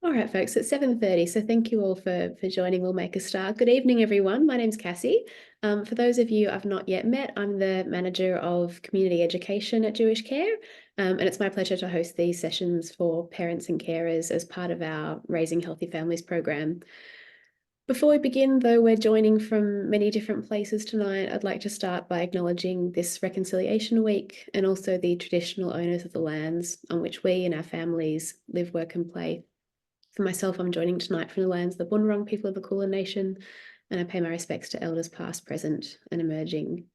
All right, folks, it's 7:30, so thank you all for joining. We'll make a start. Good evening, everyone. My name's Cassie. For those of you I've not yet met, I'm the Manager of Community Education at Jewish Care, and it's my pleasure to host these sessions for parents and carers as part of our Raising Healthy Families program. Before we begin, though we're joining from many different places tonight, I'd like to start by acknowledging this Reconciliation Week and also the traditional owners of the lands on which we and our families live, work and play. For myself, I'm joining tonight from the lands of the Bunurong people of the Kulin Nation, and I pay my respects to elders past, present, and emerging.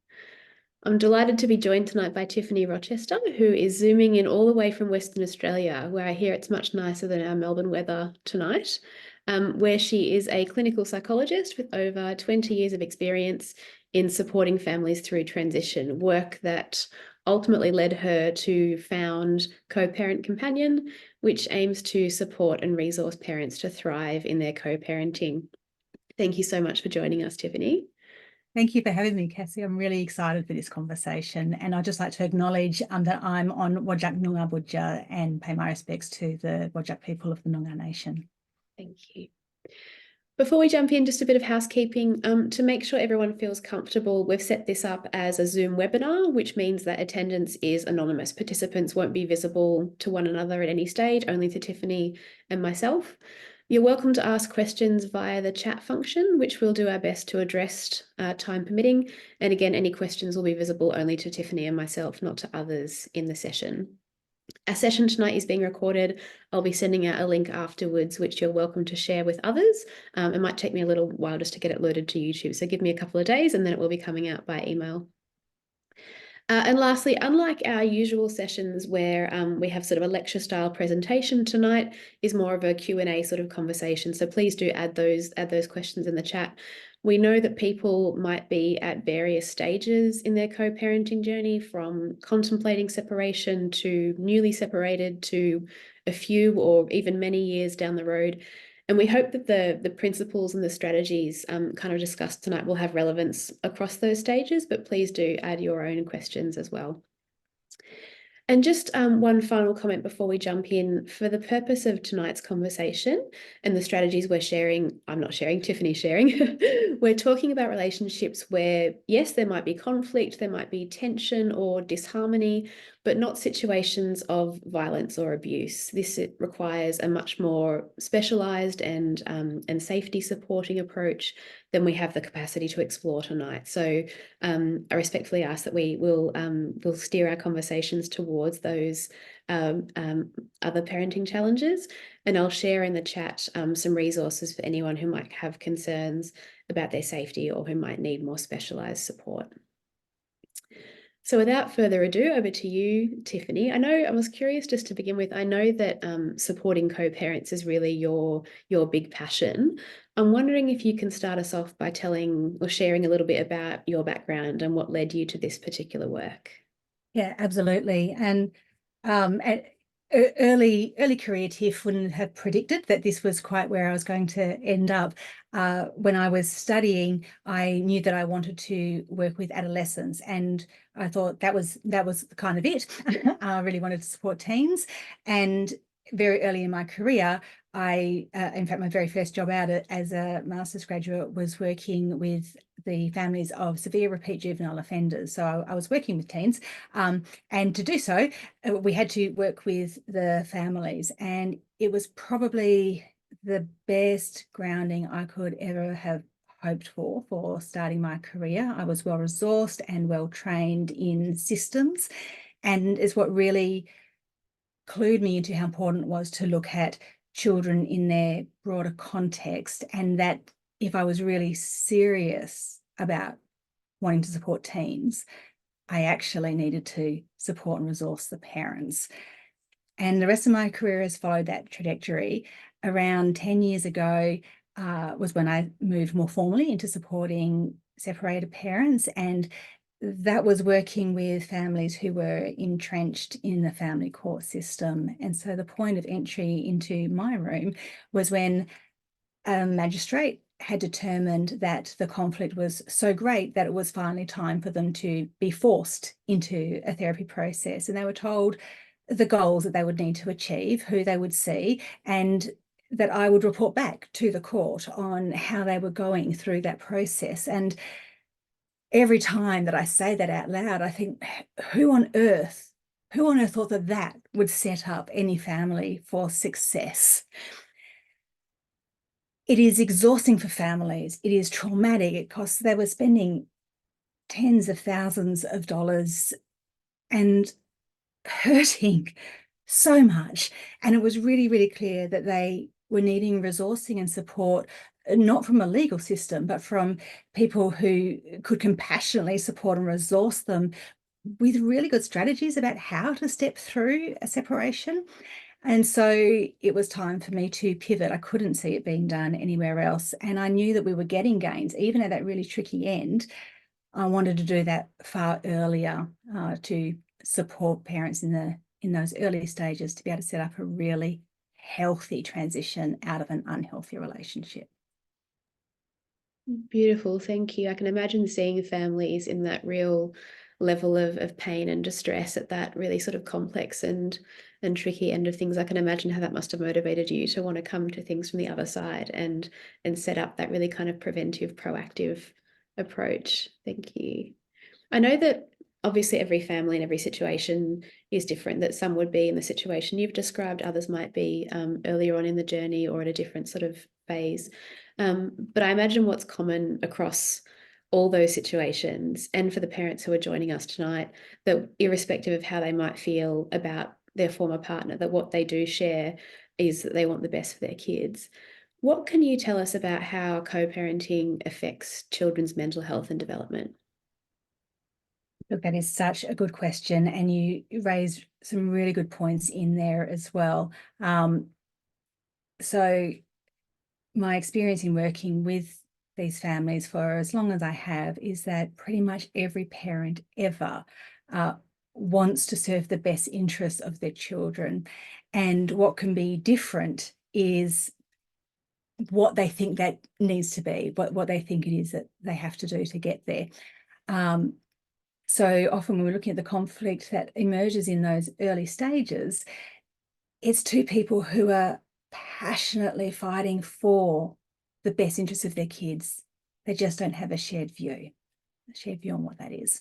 I'm delighted to be joined tonight by Tiffany Rochester, who is zooming in all the way from Western Australia, where I hear it's much nicer than our Melbourne weather tonight, where she is a clinical psychologist with over 20 years of experience in supporting families through transition, work that ultimately led her to found Co-Parent Companion, which aims to support and resource parents to thrive in their co-parenting. Thank you so much for joining us, Tiffany. Thank you for having me, Cassie. I'm really excited for this conversation. And I'd just like to acknowledge that I'm on Whadjuk Noongar Boodja and pay my respects to the Whadjuk people of the Noongar Nation. Thank you. Before we jump in, just a bit of housekeeping. To make sure everyone feels comfortable, we've set this up as a Zoom webinar, which means that attendance is anonymous. Participants won't be visible to one another at any stage, only to Tiffany and myself. You're welcome to ask questions via the chat function, which we'll do our best to address, time permitting. And again, any questions will be visible only to Tiffany and myself, not to others in the session. Our session tonight is being recorded. I'll be sending out a link afterwards, which you're welcome to share with others. It might take me a little while just to get it loaded to YouTube, so give me a couple of days and then it will be coming out by email. And lastly, unlike our usual sessions where we have sort of a lecture style presentation, tonight is more of a Q&A sort of conversation. So please do add those questions in the chat. We know that people might be at various stages in their co-parenting journey, from contemplating separation to newly separated to a few or even many years down the road. And we hope that the principles and the strategies kind of discussed tonight will have relevance across those stages, but please do add your own questions as well. And just one final comment before we jump in. For the purpose of tonight's conversation and the strategies we're sharing, I'm not sharing, Tiffany's sharing, we're talking about relationships where, yes, there might be conflict, there might be tension or disharmony, but not situations of violence or abuse. This requires a much more specialised and safety supporting approach than we have the capacity to explore tonight. So I respectfully ask that we will steer our conversations towards those other parenting challenges. And I'll share in the chat some resources for anyone who might have concerns about their safety or who might need more specialised support. So without further ado, over to you, Tiffany. I was curious just to begin with, I know that supporting co-parents is really your big passion. I'm wondering if you can start us off by telling or sharing a little bit about your background and what led you to this particular work. Yeah, absolutely. And at early career, Tiff wouldn't have predicted that this was quite where I was going to end up. When I was studying, I knew that I wanted to work with adolescents, and I thought that was kind of it. I really wanted to support teens, and very early in my career, in fact, my very first job out as a master's graduate was working with the families of severe repeat juvenile offenders. So I was working with teens, and to do so, we had to work with the families, and it was probably the best grounding I could ever have hoped for starting my career. I was well resourced and well trained in systems, and it's what really clued me into how important it was to look at children in their broader context, and that if I was really serious about wanting to support teens, I actually needed to support and resource the parents. And the rest of my career has followed that trajectory. Around 10 years ago was when I moved more formally into supporting separated parents, and that was working with families who were entrenched in the family court system. And so the point of entry into my room was when a magistrate had determined that the conflict was so great that it was finally time for them to be forced into a therapy process. And they were told the goals that they would need to achieve, who they would see, and that I would report back to the court on how they were going through that process. And every time that I say that out loud, I think, who on earth thought that that would set up any family for success? It is exhausting for families. It is traumatic. It costs, they were spending tens of thousands of dollars and hurting so much. And it was really, really clear that they were needing resourcing and support, not from a legal system, but from people who could compassionately support and resource them with really good strategies about how to step through a separation. And so it was time for me to pivot. I couldn't see it being done anywhere else. And I knew that we were getting gains, even at that really tricky end. I wanted to do that far earlier to support parents in those early stages to be able to set up a really healthy transition out of an unhealthy relationship. Beautiful, thank you. I can imagine seeing families in that real level of pain and distress at that really sort of complex and tricky end of things. I can imagine how that must have motivated you to want to come to things from the other side and set up that really kind of preventive, proactive approach. Thank you. I know that obviously every family and every situation is different, that some would be in the situation you've described, others might be earlier on in the journey or at a different sort of phase. But I imagine what's common across all those situations, and for the parents who are joining us tonight, that irrespective of how they might feel about their former partner, that what they do share is that they want the best for their kids. What can you tell us about how co-parenting affects children's mental health and development? Look, that is such a good question, and you raised some really good points in there as well. So my experience in working with these families for as long as I have is that pretty much every parent ever wants to serve the best interests of their children. And what can be different is what they think that needs to be, what they think it is that they have to do to get there. So often when we're looking at the conflict that emerges in those early stages, it's two people who are passionately fighting for the best interests of their kids. They just don't have a shared view on what that is.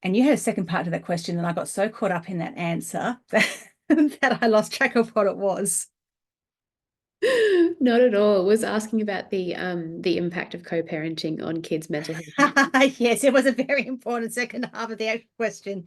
And you had a second part to that question, and I got so caught up in that answer that I lost track of what it was. Not at all. Was asking about the impact of co-parenting on kids' mental health. Yes, it was a very important second half of the actual question.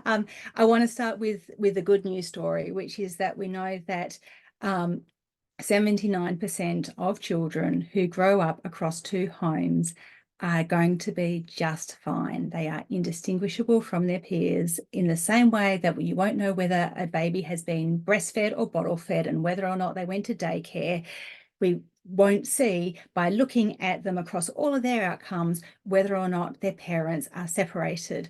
I want to start with the good news story, which is that we know that 79% of children who grow up across two homes are going to be just fine. They are indistinguishable from their peers in the same way that you won't know whether a baby has been breastfed or bottle fed and whether or not they went to daycare. We won't see by looking at them across all of their outcomes whether or not their parents are separated.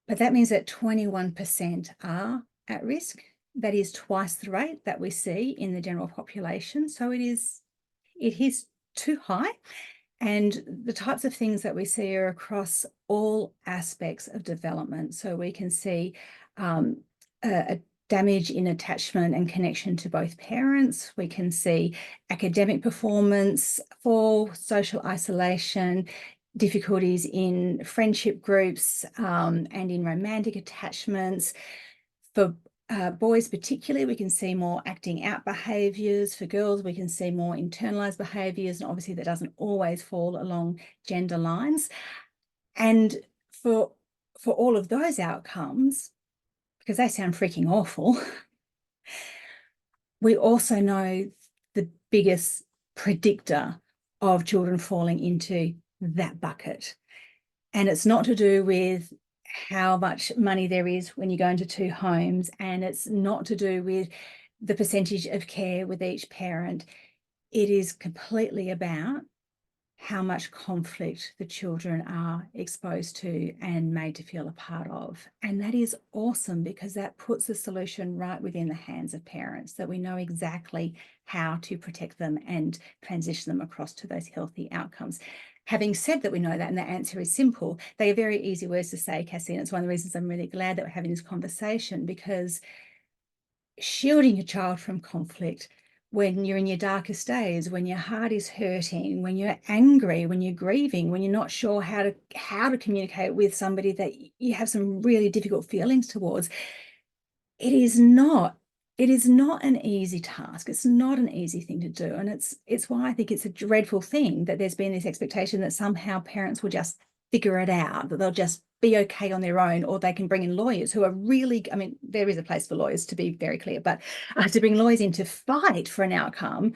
But that means that 21% are at risk. That is twice the rate that we see in the general population. So it is too high. And the types of things that we see are across all aspects of development. So we can see a damage in attachment and connection to both parents. We can see academic performance, fall, social isolation, difficulties in friendship groups and in romantic attachments. For boys particularly, we can see more acting out behaviours. For girls, we can see more internalised behaviours, and obviously that doesn't always fall along gender lines. And for all of those outcomes, because they sound freaking awful, we also know the biggest predictor of children falling into that bucket. And it's not to do with how much money there is when you go into two homes, and it's not to do with the percentage of care with each parent. It is completely about how much conflict the children are exposed to and made to feel a part of. And that is awesome, because that puts the solution right within the hands of parents, that we know exactly how to protect them and transition them across to those healthy outcomes. Having said that we know that, and the answer is simple, they are very easy words to say, Cassie, and it's one of the reasons I'm really glad that we're having this conversation, because shielding your child from conflict when you're in your darkest days, when your heart is hurting, when you're angry, when you're grieving, when you're not sure how to communicate with somebody that you have some really difficult feelings towards. It is not an easy task. It's not an easy thing to do. And it's why I think it's a dreadful thing that there's been this expectation that somehow parents will just figure it out, that they'll just be okay on their own, or they can bring in lawyers who are really, I mean, there is a place for lawyers, to be very clear, but to bring lawyers in to fight for an outcome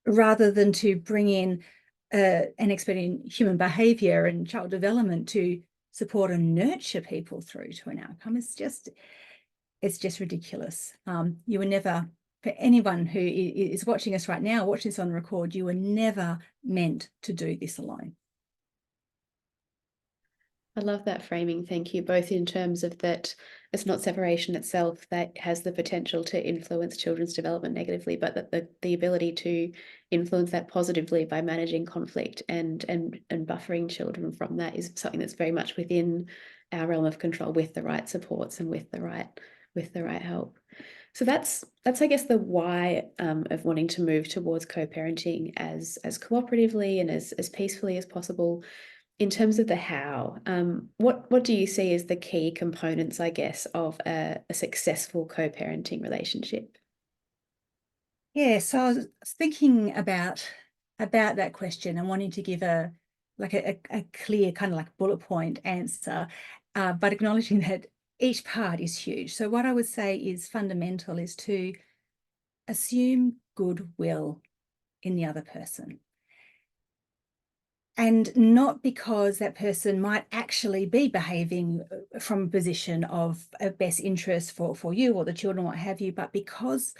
rather than to bring in an expert in human behavior and child development to support and nurture people through to an outcome. It's just ridiculous. You were never, for anyone who is watching us right now, watching this on record, you were never meant to do this alone. I love that framing. Thank you. Both in terms of that it's not separation itself that has the potential to influence children's development negatively, but that the ability to influence that positively by managing conflict and buffering children from that is something that's very much within our realm of control with the right supports and with the right help. So that's I guess the why of wanting to move towards co-parenting as cooperatively and as peacefully as possible. In terms of the how, what do you see as the key components, I guess, of a successful co-parenting relationship? Yeah, so I was thinking about that question and wanting to give a clear kind of like bullet point answer, but acknowledging that each part is huge. So what I would say is fundamental is to assume goodwill in the other person. And not because that person might actually be behaving from a position of best interest for you or the children, what have you, but because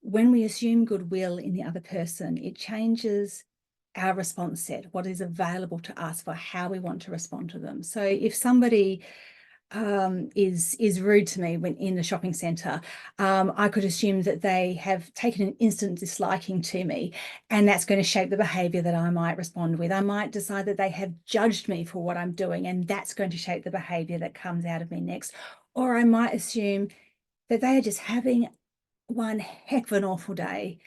when we assume goodwill in the other person, it changes our response set, what is available to us for how we want to respond to them. So if somebody is rude to me when in the shopping centre, I could assume that they have taken an instant disliking to me, and that's going to shape the behaviour that I might respond with. I might decide that they have judged me for what I'm doing, and that's going to shape the behaviour that comes out of me next. Or I might assume that they are just having one heck of an awful day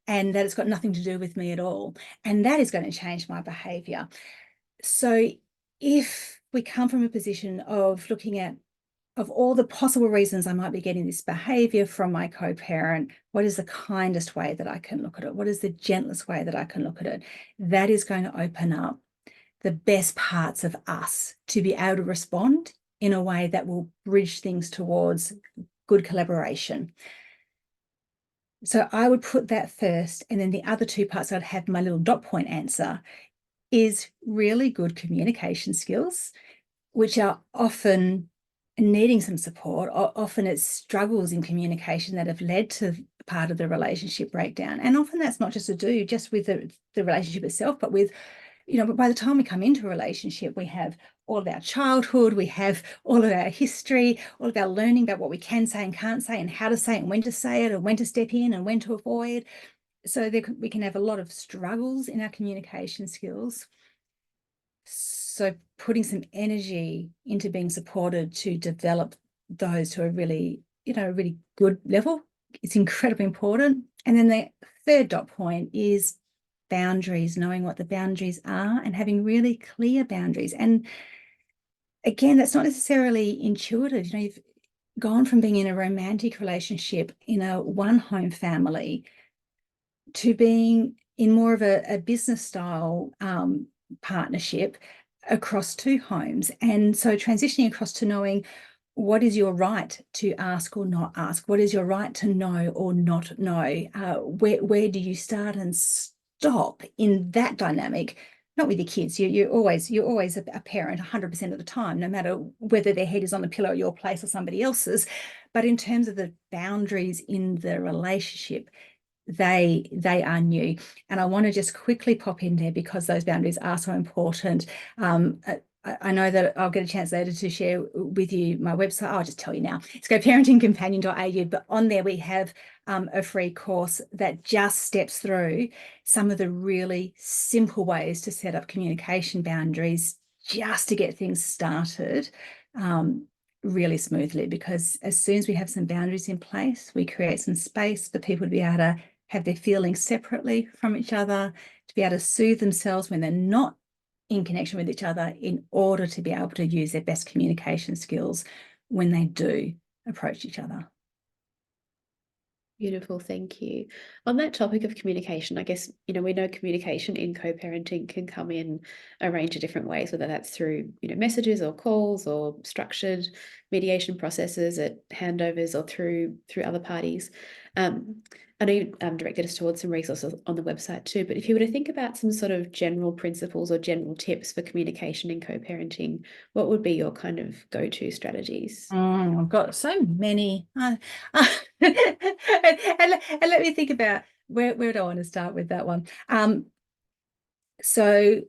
and that it's got nothing to do with me at all. And that is going to change my behaviour. So if we come from a position of looking at of all the possible reasons I might be getting this behavior from my co-parent, what is the kindest way that I can look at it? What is the gentlest way that I can look at it? That is going to open up the best parts of us to be able to respond in a way that will bridge things towards good collaboration. So I would put that first, and then the other two parts I'd have my little dot point answer is really good communication skills, which are often needing some support. Often it's struggles in communication that have led to part of the relationship breakdown. And often that's not just to do just with the relationship itself, but with, but by the time we come into a relationship, we have all of our childhood, we have all of our history, all of our learning about what we can say and can't say and how to say it and when to say it and when to step in and when to avoid. So we can have a lot of struggles in our communication skills. So putting some energy into being supported to develop those to a really, really good level, it's incredibly important. And then the third dot point is boundaries, knowing what the boundaries are and having really clear boundaries. And again, that's not necessarily intuitive. You've gone from being in a romantic relationship in a one-home family to being in more of a business style partnership across two homes. And so transitioning across to knowing what is your right to ask or not ask, what is your right to know or not know, where do you start and stop in that dynamic? Not with your kids. You're always a parent 100% of the time, no matter whether their head is on the pillow at your place or somebody else's. But in terms of the boundaries in the relationship, they are new. And I want to just quickly pop in there because those boundaries are so important. I know that I'll get a chance later to share with you my website. I'll just tell you now. It's coparentingcompanion.au, but on there we have a free course that just steps through some of the really simple ways to set up communication boundaries just to get things started really smoothly, because as soon as we have some boundaries in place, we create some space for people to be able to have their feelings separately from each other, to be able to soothe themselves when they're not in connection with each other, in order to be able to use their best communication skills when they do approach each other. Beautiful, thank you. On that topic of communication, I guess, we know communication in co-parenting can come in a range of different ways, whether that's through, messages or calls or structured mediation processes at handovers or through other parties. I know you directed us towards some resources on the website too, but if you were to think about some sort of general principles or general tips for communication in co-parenting, what would be your kind of go-to strategies? I've got so many. And let me think about where do I want to start with that one. So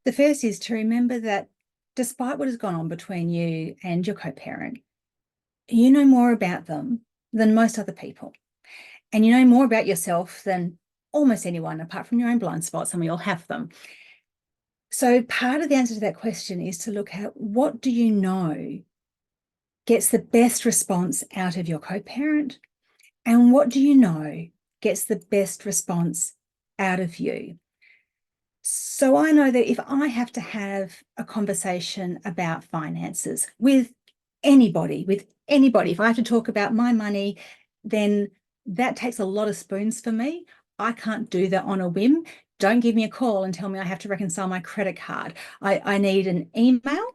the first is to remember that despite what has gone on between you and your co-parent, you know more about them than most other people. And you know more about yourself than almost anyone, apart from your own blind spots, and we all have them. So part of the answer to that question is to look at, what do you know gets the best response out of your co-parent, and what do you know gets the best response out of you? So I know that if I have to have a conversation about finances with anybody, if I have to talk about my money, then that takes a lot of spoons for me. I can't do that on a whim. Don't give me a call and tell me I have to reconcile my credit card. I need an email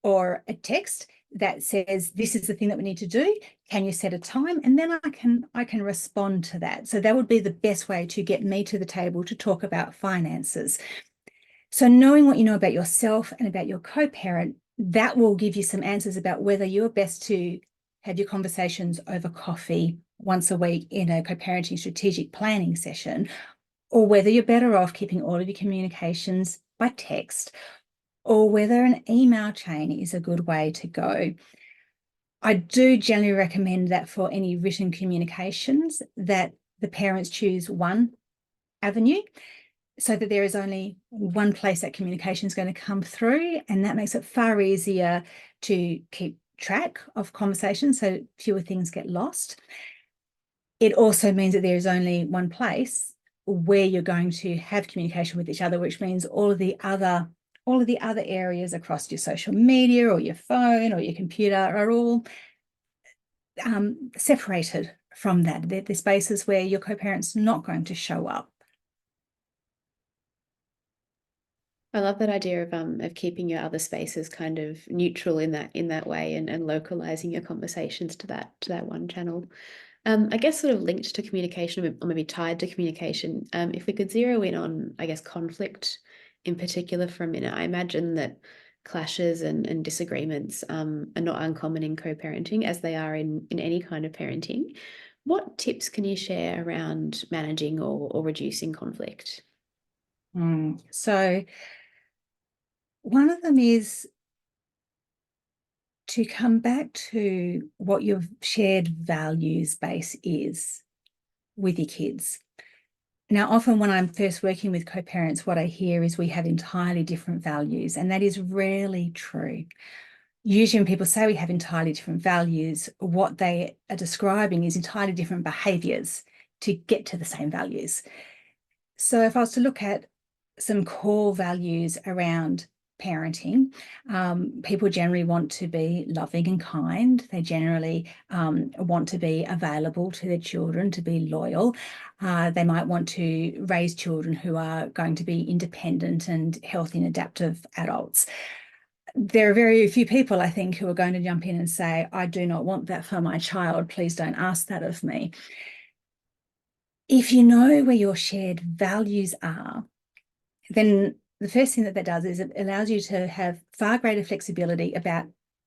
or a text that says, this is the thing that we need to do. Can you set a time? And then I can respond to that. So that would be the best way to get me to the table to talk about finances. So knowing what you know about yourself and about your co-parent, that will give you some answers about whether you're best to have your conversations over coffee once a week in a co-parenting strategic planning session, or whether you're better off keeping all of your communications by text, or whether an email chain is a good way to go. I do generally recommend that for any written communications, that the parents choose one avenue, so that there is only one place that communication is going to come through, and that makes it far easier to keep track of conversations, so fewer things get lost. It also means that there is only one place where you're going to have communication with each other, which means all of the other areas across your social media or your phone or your computer are all separated from that. They're spaces where your co-parent's not going to show up. I love that idea of keeping your other spaces kind of neutral in that way, and localizing your conversations to that one channel. I guess sort of linked to communication, or maybe tied to communication, if we could zero in on, I guess, conflict in particular for a minute. I imagine that clashes and disagreements are not uncommon in co-parenting, as they are in any kind of parenting. What tips can you share around managing or reducing conflict? So one of them is to come back to what your shared values base is with your kids. Now, often when I'm first working with co-parents, what I hear is we have entirely different values, and that is rarely true. Usually when people say we have entirely different values, what they are describing is entirely different behaviours to get to the same values. So if I was to look at some core values around parenting, people generally want to be loving and kind. They generally want to be available to their children, to be loyal. They might want to raise children who are going to be independent and healthy and adaptive adults. There are very few people, I think, who are going to jump in and say, I do not want that for my child. Please don't ask that of me. If you know where your shared values are, then the first thing that does is it allows you to have far greater flexibility about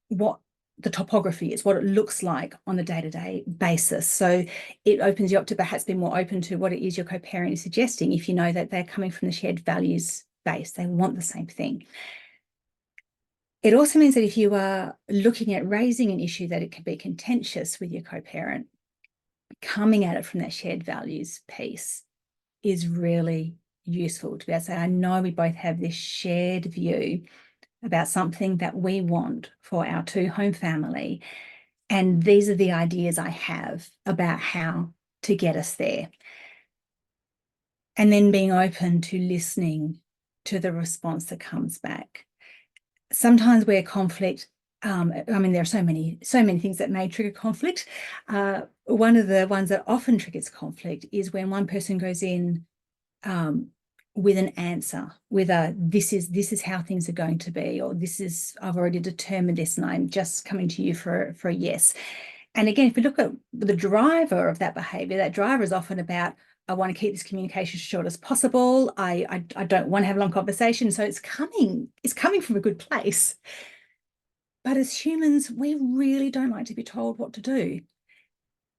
what the topography is, what it looks like on a day-to-day basis. So it opens you up to perhaps be more open to what it is your co-parent is suggesting, if you know that they're coming from the shared values base, they want the same thing. It also means that if you are looking at raising an issue that it can be contentious with your co-parent, coming at it from that shared values piece is really useful to be able to say, I know we both have this shared view about something that we want for our two-home family, and these are the ideas I have about how to get us there. and then being open to listening to the response that comes back. Sometimes where conflict, I mean, there are so many things that may trigger conflict. One of the ones that often triggers conflict is when one person goes in with an answer, with a this is how things are going to be, or I've already determined this and I'm just coming to you for a yes. And again, if we look at the driver of that behavior, that driver is often about, I want to keep this communication short as possible. I don't want to have a long conversation. So it's coming from a good place. But as humans, we really don't like to be told what to do,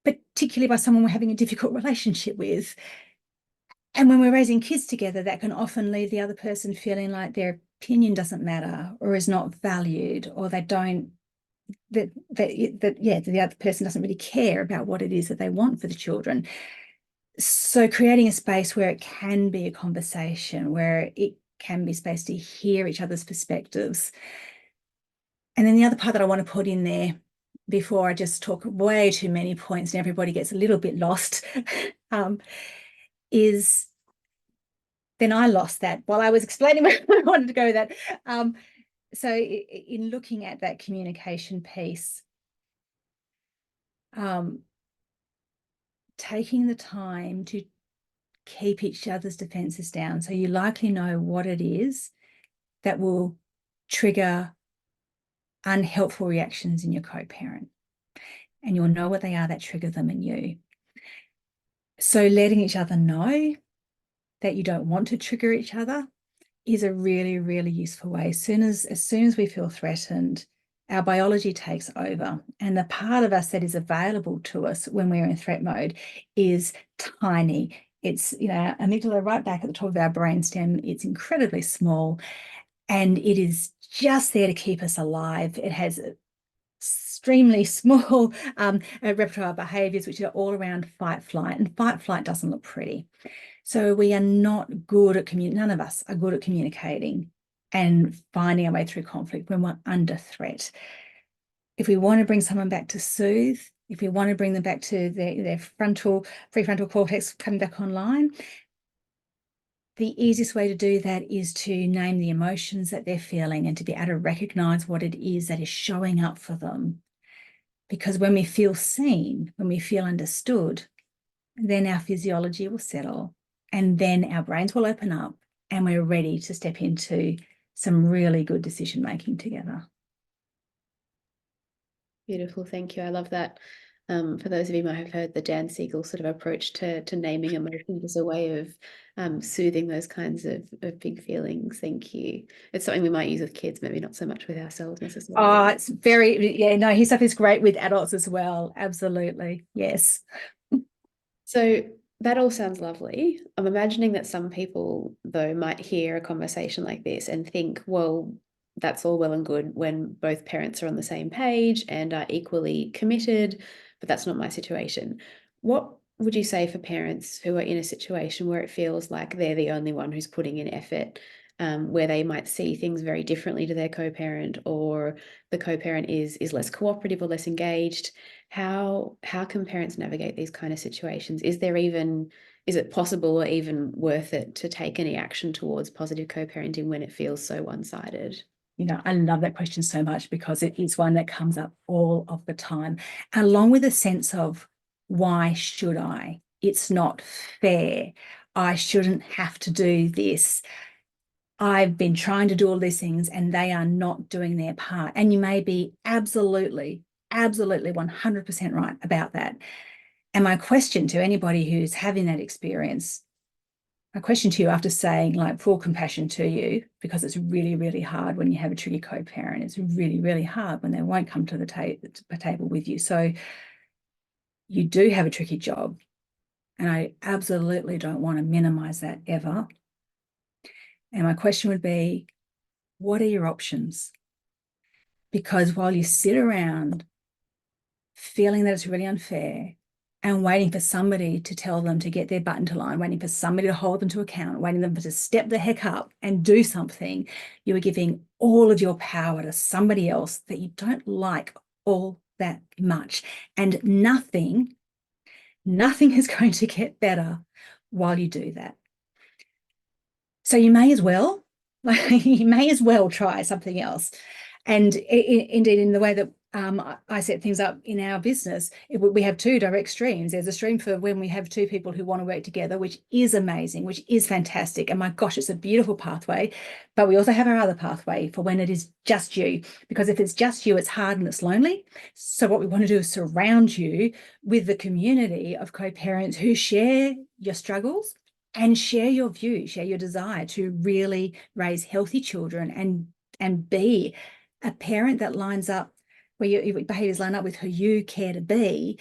particularly by someone we're having a difficult relationship with. And when we're raising kids together, that can often leave the other person feeling like their opinion doesn't matter or is not valued, or they don't, that the other person doesn't really care about what it is that they want for the children. So creating a space where it can be a conversation, where it can be space to hear each other's perspectives. And then the other part that I want to put in there before I just talk way too many points and everybody gets a little bit lost, is then I lost that while I was explaining where I wanted to go with that. So in looking at that communication piece, taking the time to keep each other's defenses down. So you likely know what it is that will trigger unhelpful reactions in your co-parent, and you'll know what they are that trigger them in you. So letting each other know that you don't want to trigger each other is a really, really useful way. As soon as we feel threatened, our biology takes over, and the part of us that is available to us when we're in threat mode is tiny. It's, amygdala right back at the top of our brainstem. It's incredibly small, and it is just there to keep us alive. It has extremely small repertoire of behaviors, which are all around fight, flight, and fight, flight doesn't look pretty. So we are not good at none of us are good at communicating and finding our way through conflict when we're under threat. If we want to bring someone back to soothe, if we want to bring them back to their prefrontal cortex coming back online, the easiest way to do that is to name the emotions that they're feeling and to be able to recognize what it is that is showing up for them. Because when we feel seen, when we feel understood, then our physiology will settle, and then our brains will open up and we're ready to step into some really good decision making together. Beautiful, thank you. I love that. For those of you who might have heard the Dan Siegel sort of approach to naming emotions as a way of soothing those kinds of big feelings. Thank you. It's something we might use with kids, maybe not so much with ourselves necessarily. Oh, it's his stuff is great with adults as well. Absolutely. Yes. So that all sounds lovely. I'm imagining that some people, though, might hear a conversation like this and think, well, that's all well and good when both parents are on the same page and are equally committed, but that's not my situation. What would you say for parents who are in a situation where it feels like they're the only one who's putting in effort, where they might see things very differently to their co-parent, or the co-parent is less cooperative or less engaged? How can parents navigate these kind of situations? Is it possible or even worth it to take any action towards positive co-parenting when it feels so one-sided? I love that question so much because it is one that comes up all of the time, along with a sense of, why should I? It's not fair. I shouldn't have to do this. I've been trying to do all these things and they are not doing their part. And you may be absolutely 100% right about that. And my question to anybody who's having that experience, my question to you after saying, like, full compassion to you, because it's really, really hard when you have a tricky co-parent. It's really, really hard when they won't come to the table with you. So you do have a tricky job. And I absolutely don't want to minimize that ever. And my question would be, what are your options? Because while you sit around feeling that it's really unfair and waiting for somebody to tell them to get their butt into line, waiting for somebody to hold them to account, waiting for them to step the heck up and do something, you are giving all of your power to somebody else that you don't like all that much. And nothing is going to get better while you do that. So you may as well, like, you may as well try something else. And indeed, in the way that I set things up in our business, we have two direct streams. There's a stream for when we have two people who want to work together, which is amazing, which is fantastic. And my gosh, it's a beautiful pathway. But we also have our other pathway for when it is just you, because if it's just you, it's hard and it's lonely. So what we want to do is surround you with the community of co-parents who share your struggles and share your view, share your desire to really raise healthy children and be a parent that lines up, where your behaviors line up with who you care to be,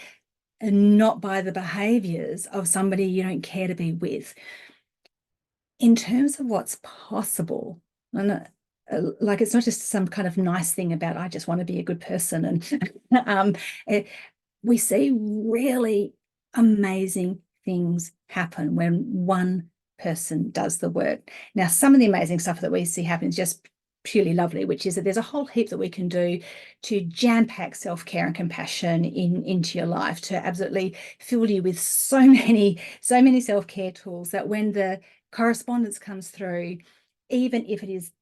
and not by the behaviors of somebody you don't care to be with. In terms of what's possible, and like, it's not just some kind of nice thing about I just want to be a good person, and we see really amazing things happen when one person does the work. Now, some of the amazing stuff that we see happen is just purely lovely, which is that there's a whole heap that we can do to jam-pack self-care and compassion into your life, to absolutely fill you with so many self-care tools that when the correspondence comes through, even if it is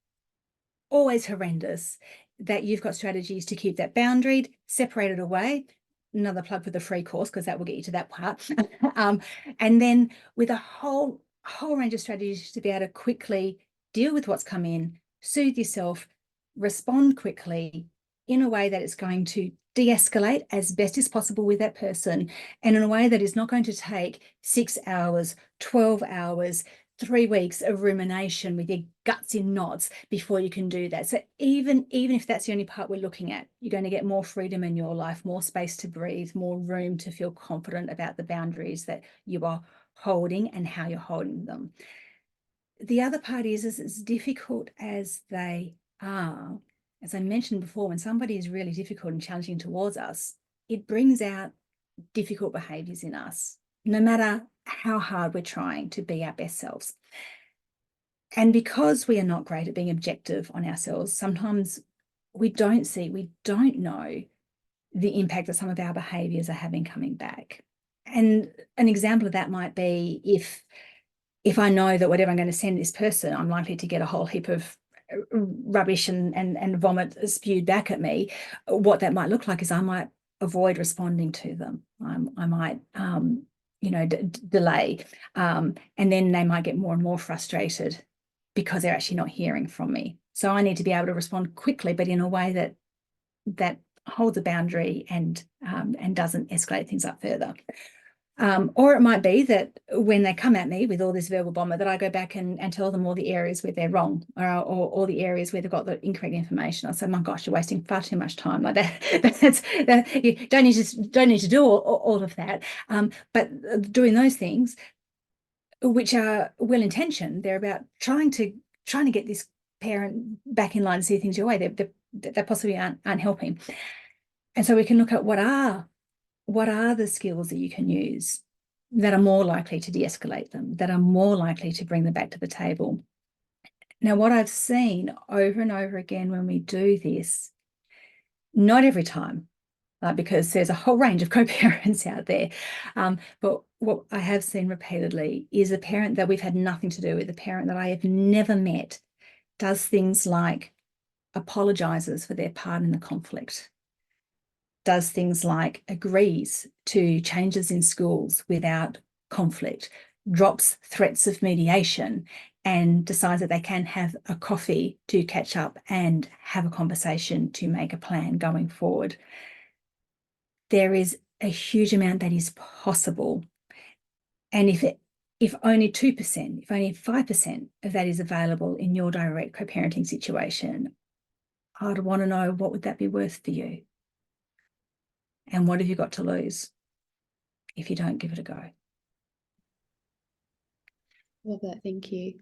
always horrendous, that you've got strategies to keep that boundaried, separated away. Another plug for the free course, because that will get you to that part. And then with a whole range of strategies to be able to quickly deal with what's come in, soothe yourself, respond quickly in a way that is going to de-escalate as best as possible with that person, and in a way that is not going to take 6 hours, 12 hours, 3 weeks of rumination with your guts in knots before you can do that. So even if that's the only part we're looking at, you're going to get more freedom in your life, more space to breathe, more room to feel confident about the boundaries that you are holding and how you're holding them. The other part is as difficult as they are, as I mentioned before, when somebody is really difficult and challenging towards us, it brings out difficult behaviors in us, no matter how hard we're trying to be our best selves. And because we are not great at being objective on ourselves, sometimes we don't know the impact that some of our behaviors are having coming back. And an example of that might be if I know that whatever I'm going to send this person, I'm likely to get a whole heap of rubbish and vomit spewed back at me. What that might look like is I might avoid responding to them. I might delay, and then they might get more and more frustrated because they're actually not hearing from me. So I need to be able to respond quickly, but in a way that holds a boundary and doesn't escalate things up further. Or it might be that when they come at me with all this verbal vomit, that I go back and tell them all the areas where they're wrong, or all the areas where they've got the incorrect information. I say, my gosh, you're wasting far too much time. Like you don't need to do all of that. But doing those things, which are well intentioned, they're about trying to get this parent back in line and see things your way. They possibly aren't helping. And so we can look at what are the skills that you can use that are more likely to de-escalate them, that are more likely to bring them back to the table. Now, what I've seen over and over again when we do this, not every time, because there's a whole range of co-parents out there, but what I have seen repeatedly is a parent that we've had nothing to do with, a parent that I have never met, does things like apologizes for their part in the conflict, does things like agrees to changes in schools without conflict, drops threats of mediation, and decides that they can have a coffee to catch up and have a conversation to make a plan going forward. There is a huge amount that is possible. And if only 2%, if only 5% of that is available in your direct co-parenting situation, I'd want to know, what would that be worth for you? And what have you got to lose if you don't give it a go? Love that. Thank you.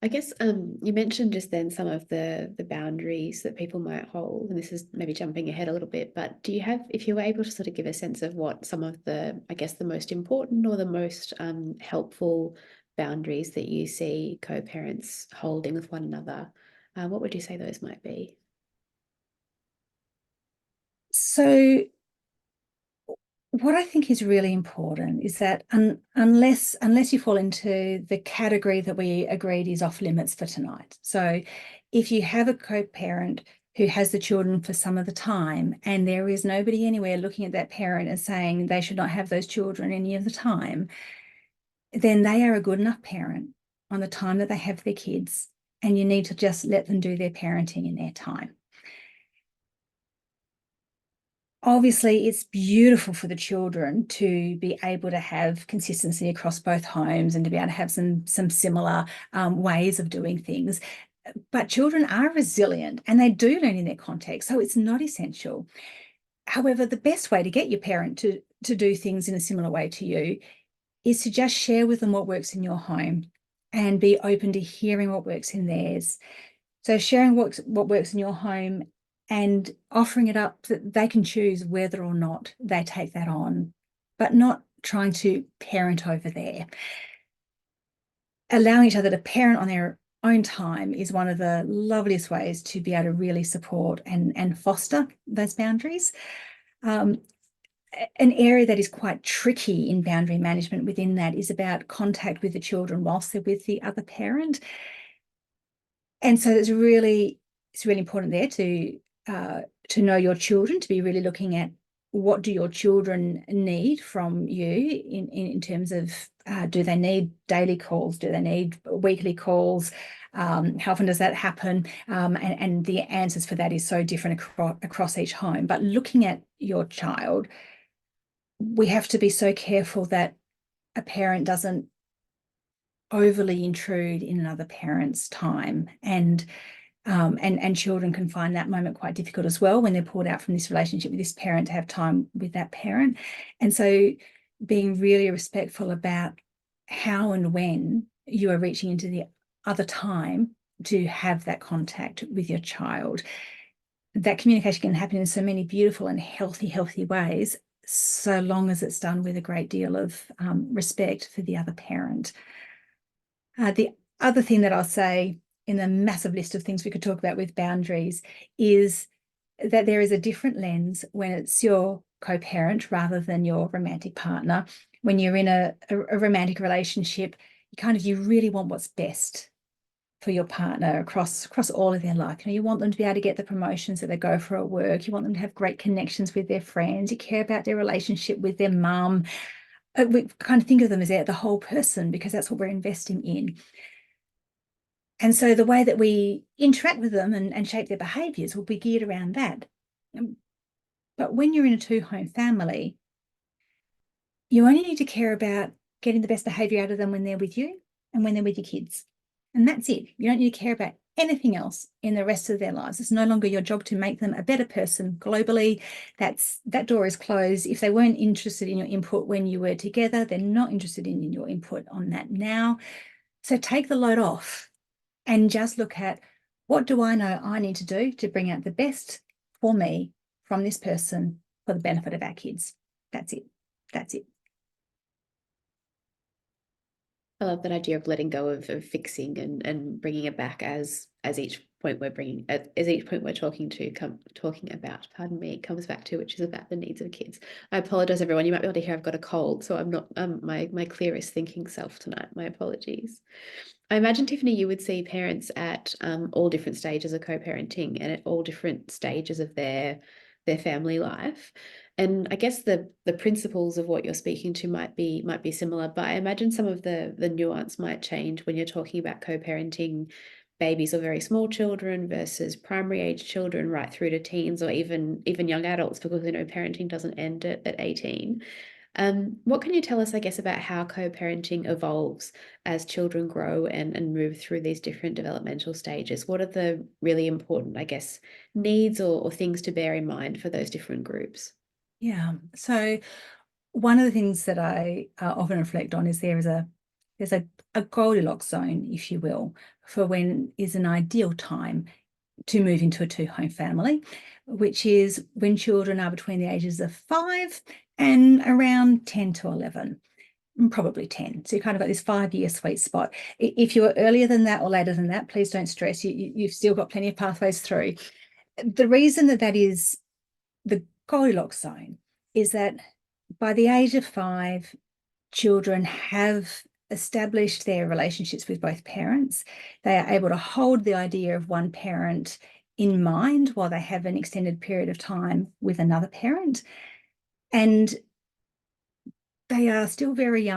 I guess you mentioned just then some of the boundaries that people might hold, and this is maybe jumping ahead a little bit, but do you have, if you were able to sort of give a sense of what some of the, I guess, the most important or the most helpful boundaries that you see co-parents holding with one another, what would you say those might be? So What I think is really important is that unless you fall into the category that we agreed is off limits for tonight. So if you have a co-parent who has the children for some of the time and there is nobody anywhere looking at that parent and saying they should not have those children any of the time, then they are a good enough parent on the time that they have their kids, and you need to just let them do their parenting in their time. Obviously, it's beautiful for the children to be able to have consistency across both homes and to be able to have some similar ways of doing things. But children are resilient and they do learn in their context, so it's not essential. However, the best way to get your parent to do things in a similar way to you is to just share with them what works in your home and be open to hearing what works in theirs. So sharing what works in your home and offering it up that they can choose whether or not they take that on, but not trying to parent over there. Allowing each other to parent on their own time is one of the loveliest ways to be able to really support and foster those boundaries. An area that is quite tricky in boundary management within that is about contact with the children whilst they're with the other parent. And so it's really important there to know your children, to be really looking at what do your children need from you in terms of do they need daily calls? Do they need weekly calls? How often does that happen? And the answers for that is so different across each home. But looking at your child, we have to be so careful that a parent doesn't overly intrude in another parent's time, and children can find that moment quite difficult as well when they're pulled out from this relationship with this parent to have time with that parent. And so being really respectful about how and when you are reaching into the other time to have that contact with your child. That communication can happen in so many beautiful and healthy ways, so long as it's done with a great deal of respect for the other parent. The other thing that I'll say in the massive list of things we could talk about with boundaries is that there is a different lens when it's your co-parent rather than your romantic partner. When you're in a romantic relationship, you really want what's best for your partner across all of their life. You want them to be able to get the promotions that they go for at work. You want them to have great connections with their friends. You care about their relationship with their mum. We kind of think of them as the whole person because that's what we're investing in. And so the way that we interact with them and shape their behaviours will be geared around that. But when you're in a two-home family, you only need to care about getting the best behaviour out of them when they're with you and when they're with your kids. And that's it. You don't need to care about anything else in the rest of their lives. It's no longer your job to make them a better person globally. That door is closed. If they weren't interested in your input when you were together, they're not interested in your input on that now. So take the load off and just look at, what do I know I need to do to bring out the best for me from this person for the benefit of our kids? That's it. That's it. I love that idea of letting go of fixing and bringing it back as each point we're talking about, pardon me, comes back to, which is about the needs of kids. I apologize, everyone. You might be able to hear I've got a cold, so I'm not my clearest thinking self tonight. My apologies. I imagine, Tiffany, you would see parents at all different stages of co-parenting and at all different stages of their family life. And I guess the principles of what you're speaking to might be similar, but I imagine some of the nuance might change when you're talking about co-parenting babies or very small children versus primary age children right through to teens or even young adults, because we know parenting doesn't end at 18. What can you tell us, I guess, about how co-parenting evolves as children grow and move through these different developmental stages? What are the really important, I guess, needs or things to bear in mind for those different groups? Yeah. So one of the things that I often reflect on is there's a Goldilocks zone, if you will, for when is an ideal time to move into a two-home family, which is when children are between the ages of 5 and around 10 to 11, probably 10. So you kind of got this 5-year sweet spot. If you're earlier than that or later than that, please don't stress. You've still got plenty of pathways through. The reason that is the Goldilocks zone is that by the age of 5, children have established their relationships with both parents. They are able to hold the idea of one parent in mind while they have an extended period of time with another parent. And they are still very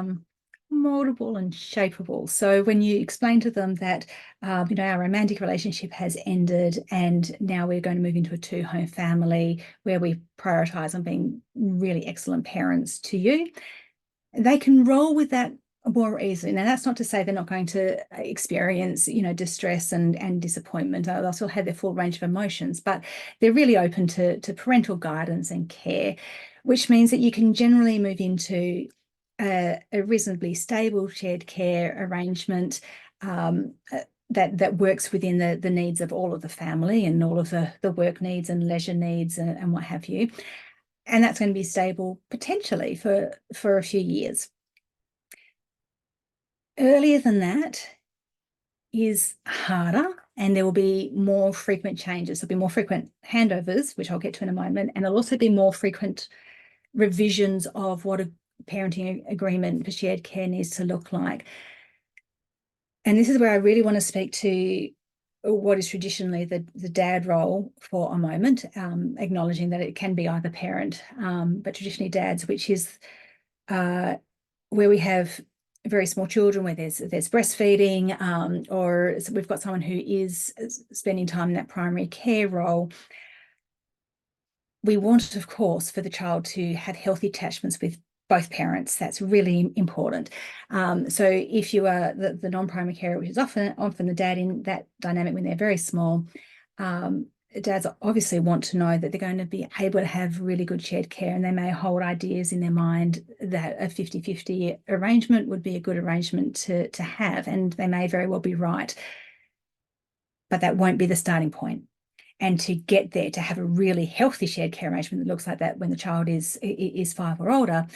moldable and shapeable. So when you explain to them that, our romantic relationship has ended and now we're going to move into a 2-home family where we prioritize on being really excellent parents to you, they can roll with that more easily. Now, that's not to say they're not going to experience, distress and disappointment. They'll still have their full range of emotions, but they're really open to parental guidance and care, which means that you can generally move into a reasonably stable shared care arrangement that works within the needs of all of the family and all of the work needs and leisure needs and what have you. And that's going to be stable potentially for a few years. Earlier than that is harder, and there will be more frequent changes. There'll be more frequent handovers, which I'll get to in a moment, and there'll also be more frequent revisions of what a parenting agreement for shared care needs to look like. And this is where I really want to speak to what is traditionally the dad role for a moment, acknowledging that it can be either parent, but traditionally dads, which is where we have very small children, where there's breastfeeding, or we've got someone who is spending time in that primary care role. We want, of course, for the child to have healthy attachments with both parents. That's really important. So if you are the non-primary carer, which is often the dad in that dynamic when they're very small, dads obviously want to know that they're going to be able to have really good shared care, and they may hold ideas in their mind that a 50-50 arrangement would be a good arrangement to have, and they may very well be right. But that won't be the starting point. And to get there, to have a really healthy shared care arrangement that looks like that when the child is 5 or older,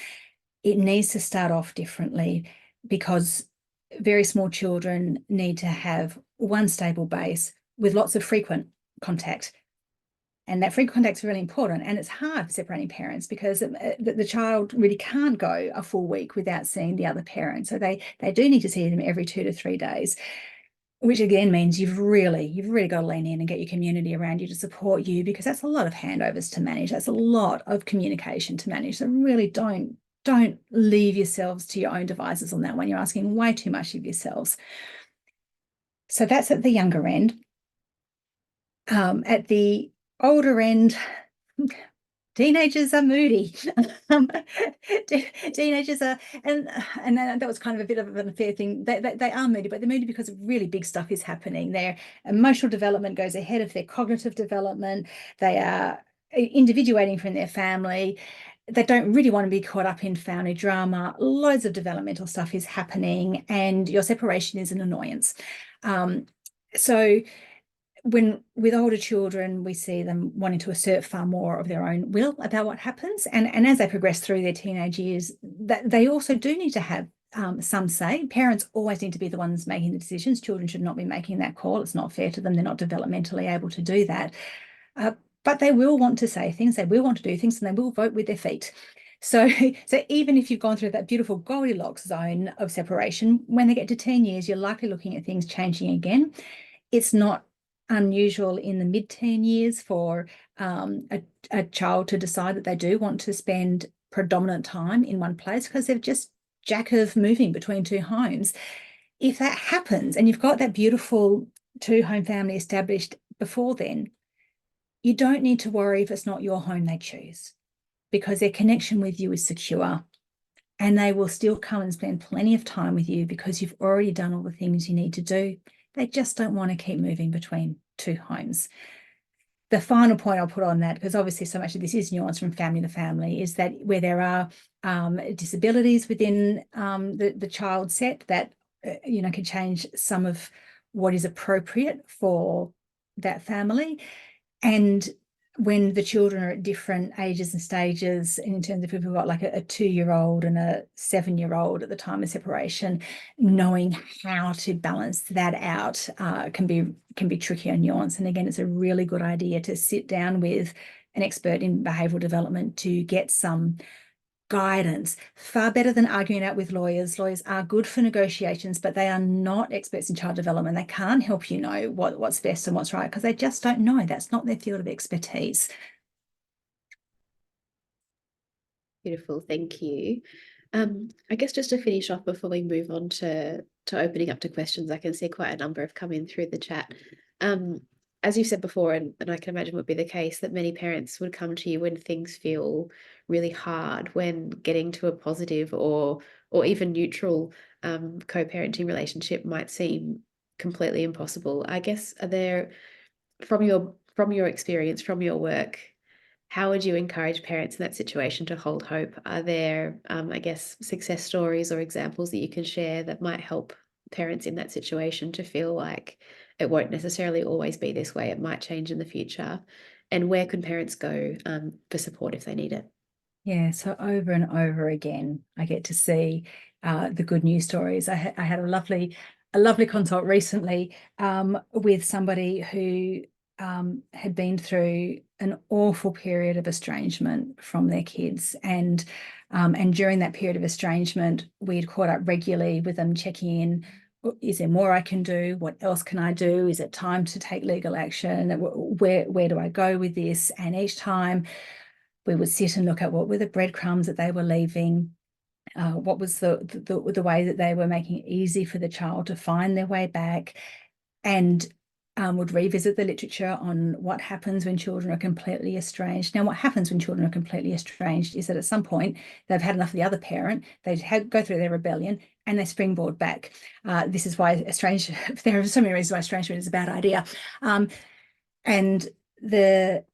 it needs to start off differently, because very small children need to have one stable base with lots of frequent contact. And that frequent contact is really important. And it's hard for separating parents, because the child really can't go a full week without seeing the other parent. So they do need to see them every 2 to 3 days, which again means you've really got to lean in and get your community around you to support you, because that's a lot of handovers to manage. That's a lot of communication to manage. So really don't leave yourselves to your own devices on that one. You're asking way too much of yourselves. So that's at the younger end. At the older end, teenagers are moody. Teenagers are, and that was kind of a bit of an unfair thing. They are moody, but they're moody because really big stuff is happening. Their emotional development goes ahead of their cognitive development. They are individuating from their family. They don't really want to be caught up in family drama. Loads of developmental stuff is happening, and your separation is an annoyance. So with older children, we see them wanting to assert far more of their own will about what happens. And as they progress through their teenage years, that they also do need to have some say. Parents always need to be the ones making the decisions. Children should not be making that call. It's not fair to them. They're not developmentally able to do that. But they will want to say things, they will want to do things, and they will vote with their feet. So even if you've gone through that beautiful Goldilocks zone of separation, when they get to teen years, you're likely looking at things changing again. It's not unusual in the mid-teen years for a child to decide that they do want to spend predominant time in one place, because they're just jack of moving between 2 homes. If that happens and you've got that beautiful 2-home family established before then, you don't need to worry if it's not your home they choose, because their connection with you is secure, and they will still come and spend plenty of time with you because you've already done all the things you need to do. They just don't want to keep moving between 2 homes. The final point I'll put on that, because obviously so much of this is nuanced from family to family, is that where there are disabilities within the child set that can change some of what is appropriate for that family. And when the children are at different ages and stages, in terms of if we've got like a 2-year-old and a 7-year-old at the time of separation, knowing how to balance that out can be tricky and nuanced. And again, it's a really good idea to sit down with an expert in behavioural development to get some guidance, far better than arguing out with lawyers. Lawyers are good for negotiations, but they are not experts in child development. They can't help you know what's best and what's right because they just don't know. That's not their field of expertise. Beautiful, thank you. I guess just to finish off before we move on to opening up to questions, I can see quite a number have come in through the chat. As you said before, and I can imagine would be the case, that many parents would come to you when things feel really hard, when getting to a positive or even neutral co-parenting relationship might seem completely impossible. I guess, are there, from your experience, from your work, how would you encourage parents in that situation to hold hope? Are there, I guess, success stories or examples that you can share that might help parents in that situation to feel like it won't necessarily always be this way, it might change in the future? And where can parents go for support if they need it? Yeah, so over and over again, I get to see the good news stories. I had a lovely consult recently with somebody who had been through an awful period of estrangement from their kids, and during that period of estrangement, we'd caught up regularly with them, checking in. Is there more I can do? What else can I do? Is it time to take legal action? Where do I go with this? And each time we would sit and look at what were the breadcrumbs that they were leaving, what was the way that they were making it easy for the child to find their way back, and would revisit the literature on what happens when children are completely estranged. Now, what happens when children are completely estranged is that at some point they've had enough of the other parent, they go through their rebellion, and they springboard back. This is why there are so many reasons why estrangement is a bad idea. And the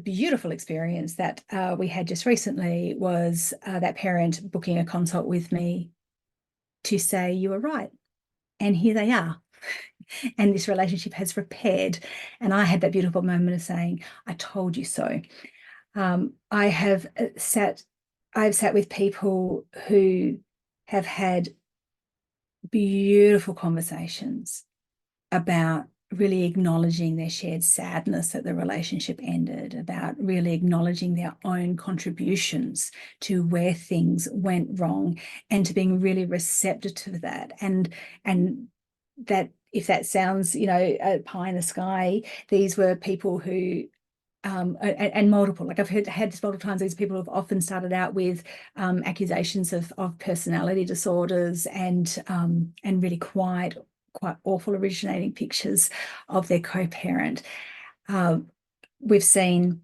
beautiful experience that we had just recently was that parent booking a consult with me to say, you were right. And here they are. And this relationship has repaired. And I had that beautiful moment of saying, I told you so. I've sat with people who have had beautiful conversations about really acknowledging their shared sadness that the relationship ended, about really acknowledging their own contributions to where things went wrong, and to being really receptive to that. And that, if that sounds, a pie in the sky, these were people who and multiple, like I've had this multiple times, these people have often started out with accusations of personality disorders and really quite awful originating pictures of their co-parent. We've seen,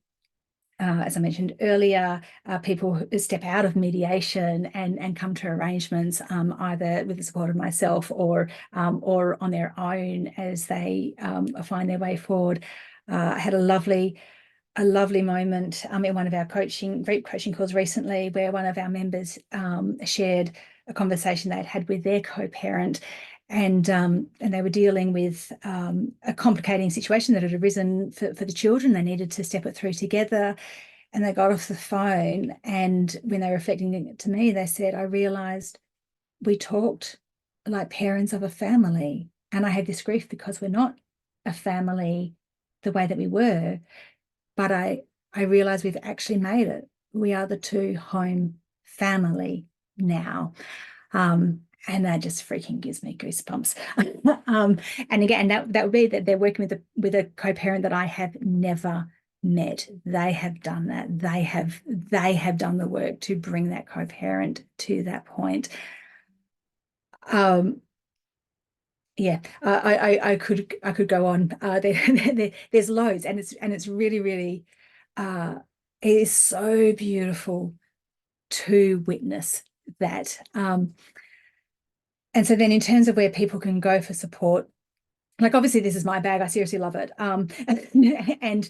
as I mentioned earlier, people who step out of mediation and come to arrangements, either with the support of myself or on their own as they find their way forward. I had a lovely moment in one of our group coaching calls recently, where one of our members shared a conversation they'd had with their co-parent, and they were dealing with a complicating situation that had arisen for the children. They needed to step it through together, and they got off the phone, and when they were reflecting it to me, they said, I realized we talked like parents of a family, and I had this grief because we're not a family the way that we were. But I realize we've actually made it. We are the two home family now. And that just freaking gives me goosebumps. And again, that would be that they're working with a co-parent that I have never met. They have done that. They have done the work to bring that co-parent to that point. Yeah, I could go on. There's loads, and it's really, really it is so beautiful to witness that. And so then, in terms of where people can go for support, like obviously this is my bag, I seriously love it. And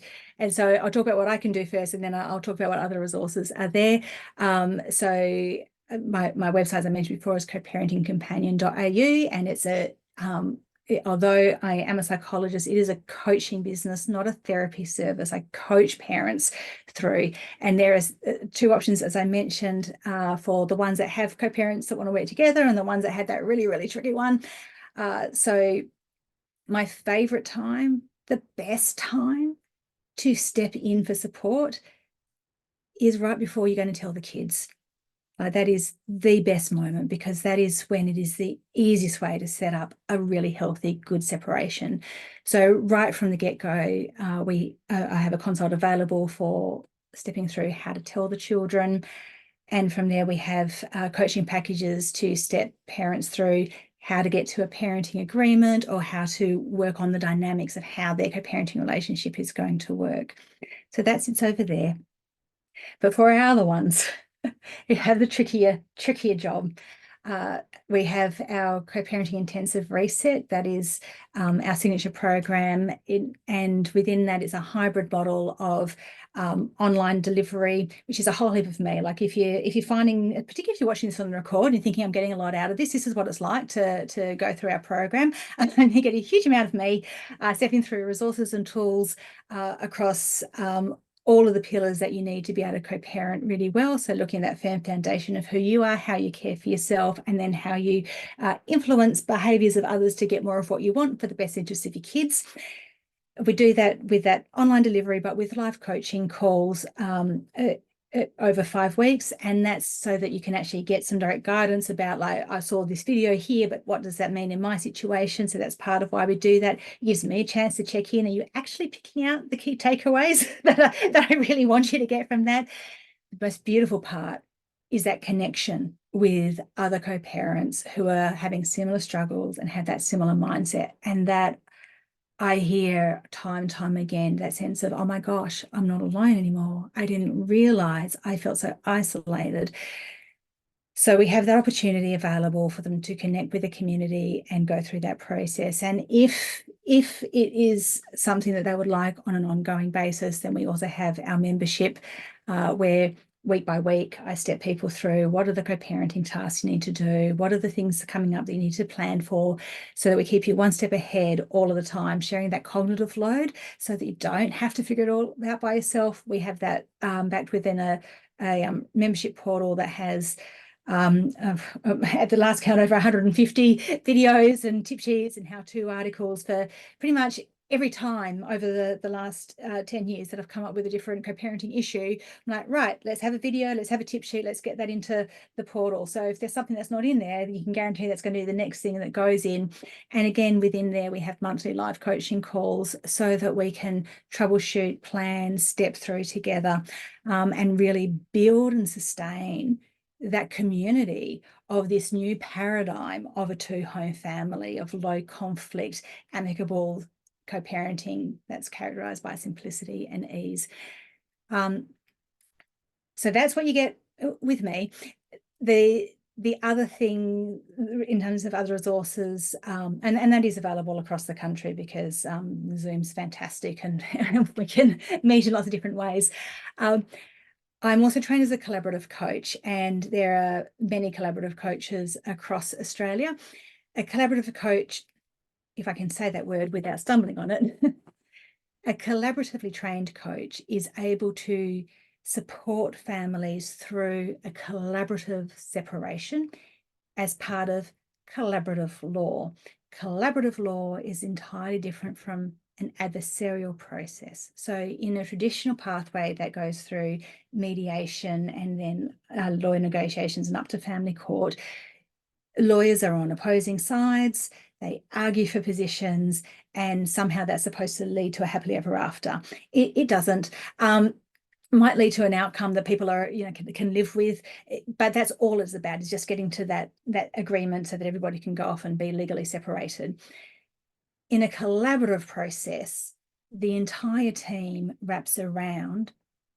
so I'll talk about what I can do first, and then I'll talk about what other resources are there. So my website, as I mentioned before, is co-parentingcompanion.au, and it's although I am a psychologist, it is a coaching business, not a therapy service. I coach parents through, and there is two options, as I mentioned, for the ones that have co-parents that want to work together, and the ones that had that really, really tricky one. So my favorite time, the best time to step in for support, is right before you're going to tell the kids. That is the best moment, because that is when it is the easiest way to set up a really healthy, good separation. So right from the get-go, I have a consult available for stepping through how to tell the children. And from there, we have coaching packages to step parents through how to get to a parenting agreement, or how to work on the dynamics of how their co-parenting relationship is going to work. So that sits over there. But for our other ones who have the trickier job, we have our co-parenting intensive reset. That is our signature program, and within that is a hybrid model of online delivery, which is a whole heap of me. Like if you're finding, particularly if you're watching this on the record and you're thinking I'm getting a lot out of this is what it's like to go through our program, and you get a huge amount of me stepping through resources and tools across all of the pillars that you need to be able to co-parent really well. So looking at that firm foundation of who you are, how you care for yourself, and then how you influence behaviours of others to get more of what you want for the best interest of your kids. We do that with that online delivery, but with live coaching calls over 5 weeks. And that's so that you can actually get some direct guidance about, like, I saw this video here, but what does that mean in my situation? So that's part of why we do that. It gives me a chance to check in. Are you actually picking out the key takeaways that I really want you to get from that? The most beautiful part is that connection with other co-parents who are having similar struggles and have that similar mindset. And that I hear time and time again that sense of, oh my gosh, I'm not alone anymore. I didn't realize I felt so isolated. So we have that opportunity available for them to connect with the community and go through that process. And if it is something that they would like on an ongoing basis, then we also have our membership where week by week, I step people through what are the co-parenting tasks you need to do, what are the things coming up that you need to plan for, so that we keep you one step ahead all of the time, sharing that cognitive load so that you don't have to figure it all out by yourself. We have that backed within a membership portal that has at the last count over 150 videos and tip sheets and how-to articles for pretty much every time over the last 10 years that I've come up with a different co-parenting issue. I'm like, right, let's have a video, let's have a tip sheet, let's get that into the portal. So if there's something that's not in there, you can guarantee that's going to be the next thing that goes in. And again, within there, we have monthly live coaching calls so that we can troubleshoot, plan, step through together, and really build and sustain that community of this new paradigm of a two-home family, of low conflict, amicable co-parenting that's characterized by simplicity and ease. So that's what you get with me. The other thing in terms of other resources, and that is available across the country, because Zoom's fantastic and we can meet in lots of different ways. I'm also trained as a collaborative coach, and there are many collaborative coaches across Australia. A collaborative coach, if I can say that word without stumbling on it, a collaboratively trained coach is able to support families through a collaborative separation as part of collaborative law. Collaborative law is entirely different from an adversarial process. So in a traditional pathway that goes through mediation and then lawyer negotiations and up to family court, lawyers are on opposing sides, they argue for positions, and somehow that's supposed to lead to a happily ever after. It doesn't. Might lead to an outcome that people are, can live with, but that's all it's about, is just getting to that agreement so that everybody can go off and be legally separated. In a collaborative process, the entire team wraps around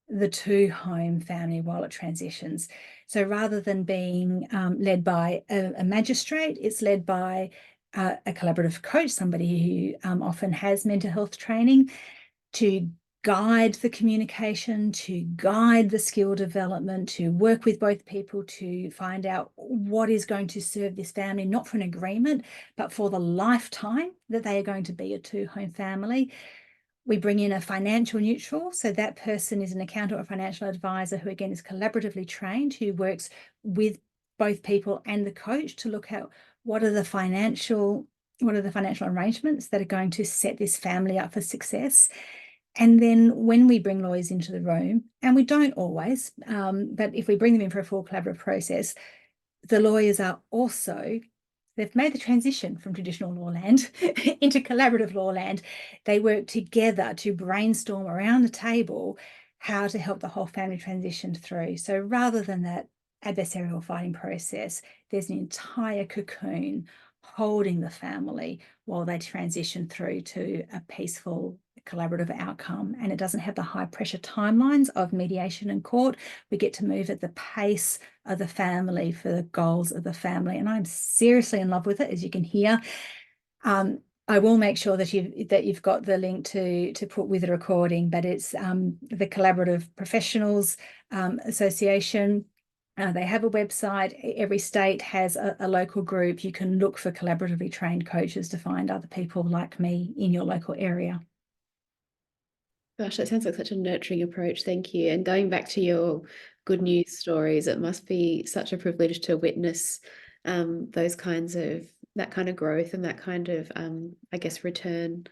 the two-home family while it transitions. So rather than being led by a magistrate, it's led by a collaborative coach, somebody who often has mental health training, to guide the communication, to guide the skill development, to work with both people to find out what is going to serve this family, not for an agreement, but for the lifetime that they are going to be a two-home family. We bring in a financial neutral, so that person is an accountant or financial advisor who, again, is collaboratively trained, who works with both people and the coach to look at what are the financial arrangements that are going to set this family up for success. And then when we bring lawyers into the room, and we don't always, but if we bring them in for a full collaborative process, the lawyers are also, they've made the transition from traditional law land into collaborative law land. They work together to brainstorm around the table how to help the whole family transition through. So rather than that adversarial fighting process, there's an entire cocoon holding the family while they transition through to a peaceful collaborative outcome. And it doesn't have the high pressure timelines of mediation and court. We get to move at the pace of the family for the goals of the family. And I'm seriously in love with it, as you can hear. I will make sure that you've got the link to put with the recording, but it's the Collaborative Professionals Association. They have a website. Every state has a local group. You can look for collaboratively trained coaches to find other people like me in your local area. Gosh, that sounds like such a nurturing approach. Thank you. And going back to your good news stories, it must be such a privilege to witness that kind of growth and that kind of, I guess, return.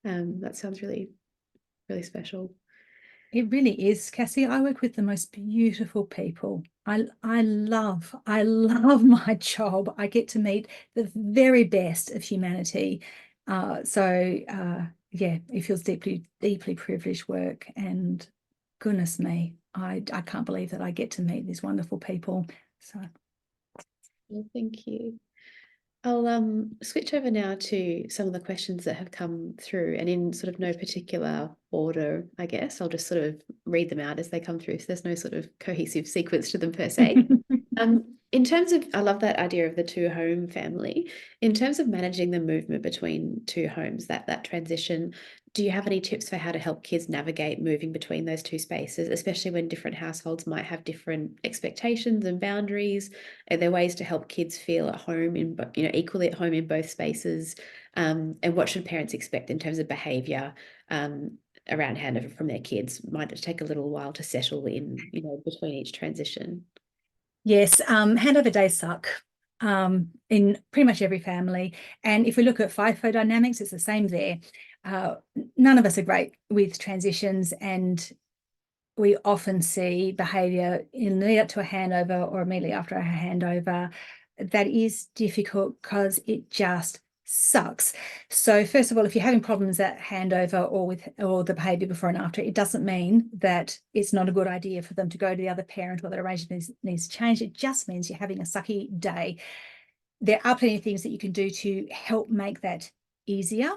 That sounds really, really special. It really is, Cassie. I work with the most beautiful people. I love my job. I get to meet the very best of humanity. Yeah, it feels deeply, deeply privileged work. And goodness me, I can't believe that I get to meet these wonderful people. So Well, thank you. I'll switch over now to some of the questions that have come through, and in sort of no particular order, I guess. I'll just sort of read them out as they come through. So there's no sort of cohesive sequence to them per se. In terms of, I love that idea of the two home family. In terms of managing the movement between two homes, that transition, do you have any tips for how to help kids navigate moving between those two spaces, especially when different households might have different expectations and boundaries? Are there ways to help kids feel at home equally at home in both spaces? And what should parents expect in terms of behavior around handover from their kids? Might it take a little while to settle in, between each transition? yes, handover days suck in pretty much every family. And if we look at FIFO dynamics, it's the same there. None of us are great with transitions, and we often see behaviour in the lead up to a handover or immediately after a handover that is difficult because it just sucks. So first of all, if you're having problems at handover or the behaviour before and after, it doesn't mean that it's not a good idea for them to go to the other parent or that arrangement needs to change. It just means you're having a sucky day. There are plenty of things that you can do to help make that easier.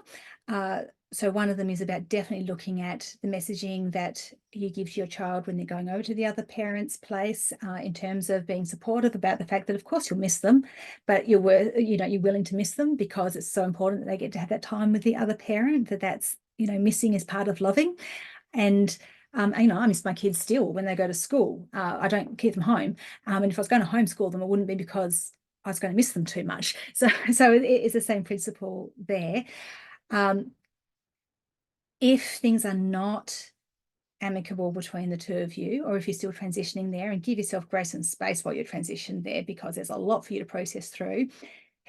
So one of them is about definitely looking at the messaging that you give to your child when they're going over to the other parent's place, in terms of being supportive about the fact that, of course, you'll miss them, but you're willing to miss them because it's so important that they get to have that time with the other parent. That's missing is part of loving. And I miss my kids still when they go to school. I don't keep them home, and if I was going to homeschool them, it wouldn't be because I was going to miss them too much. So it's the same principle there. If things are not amicable between the two of you, or if you're still transitioning there, and give yourself grace and space while you're transitioning there, because there's a lot for you to process through.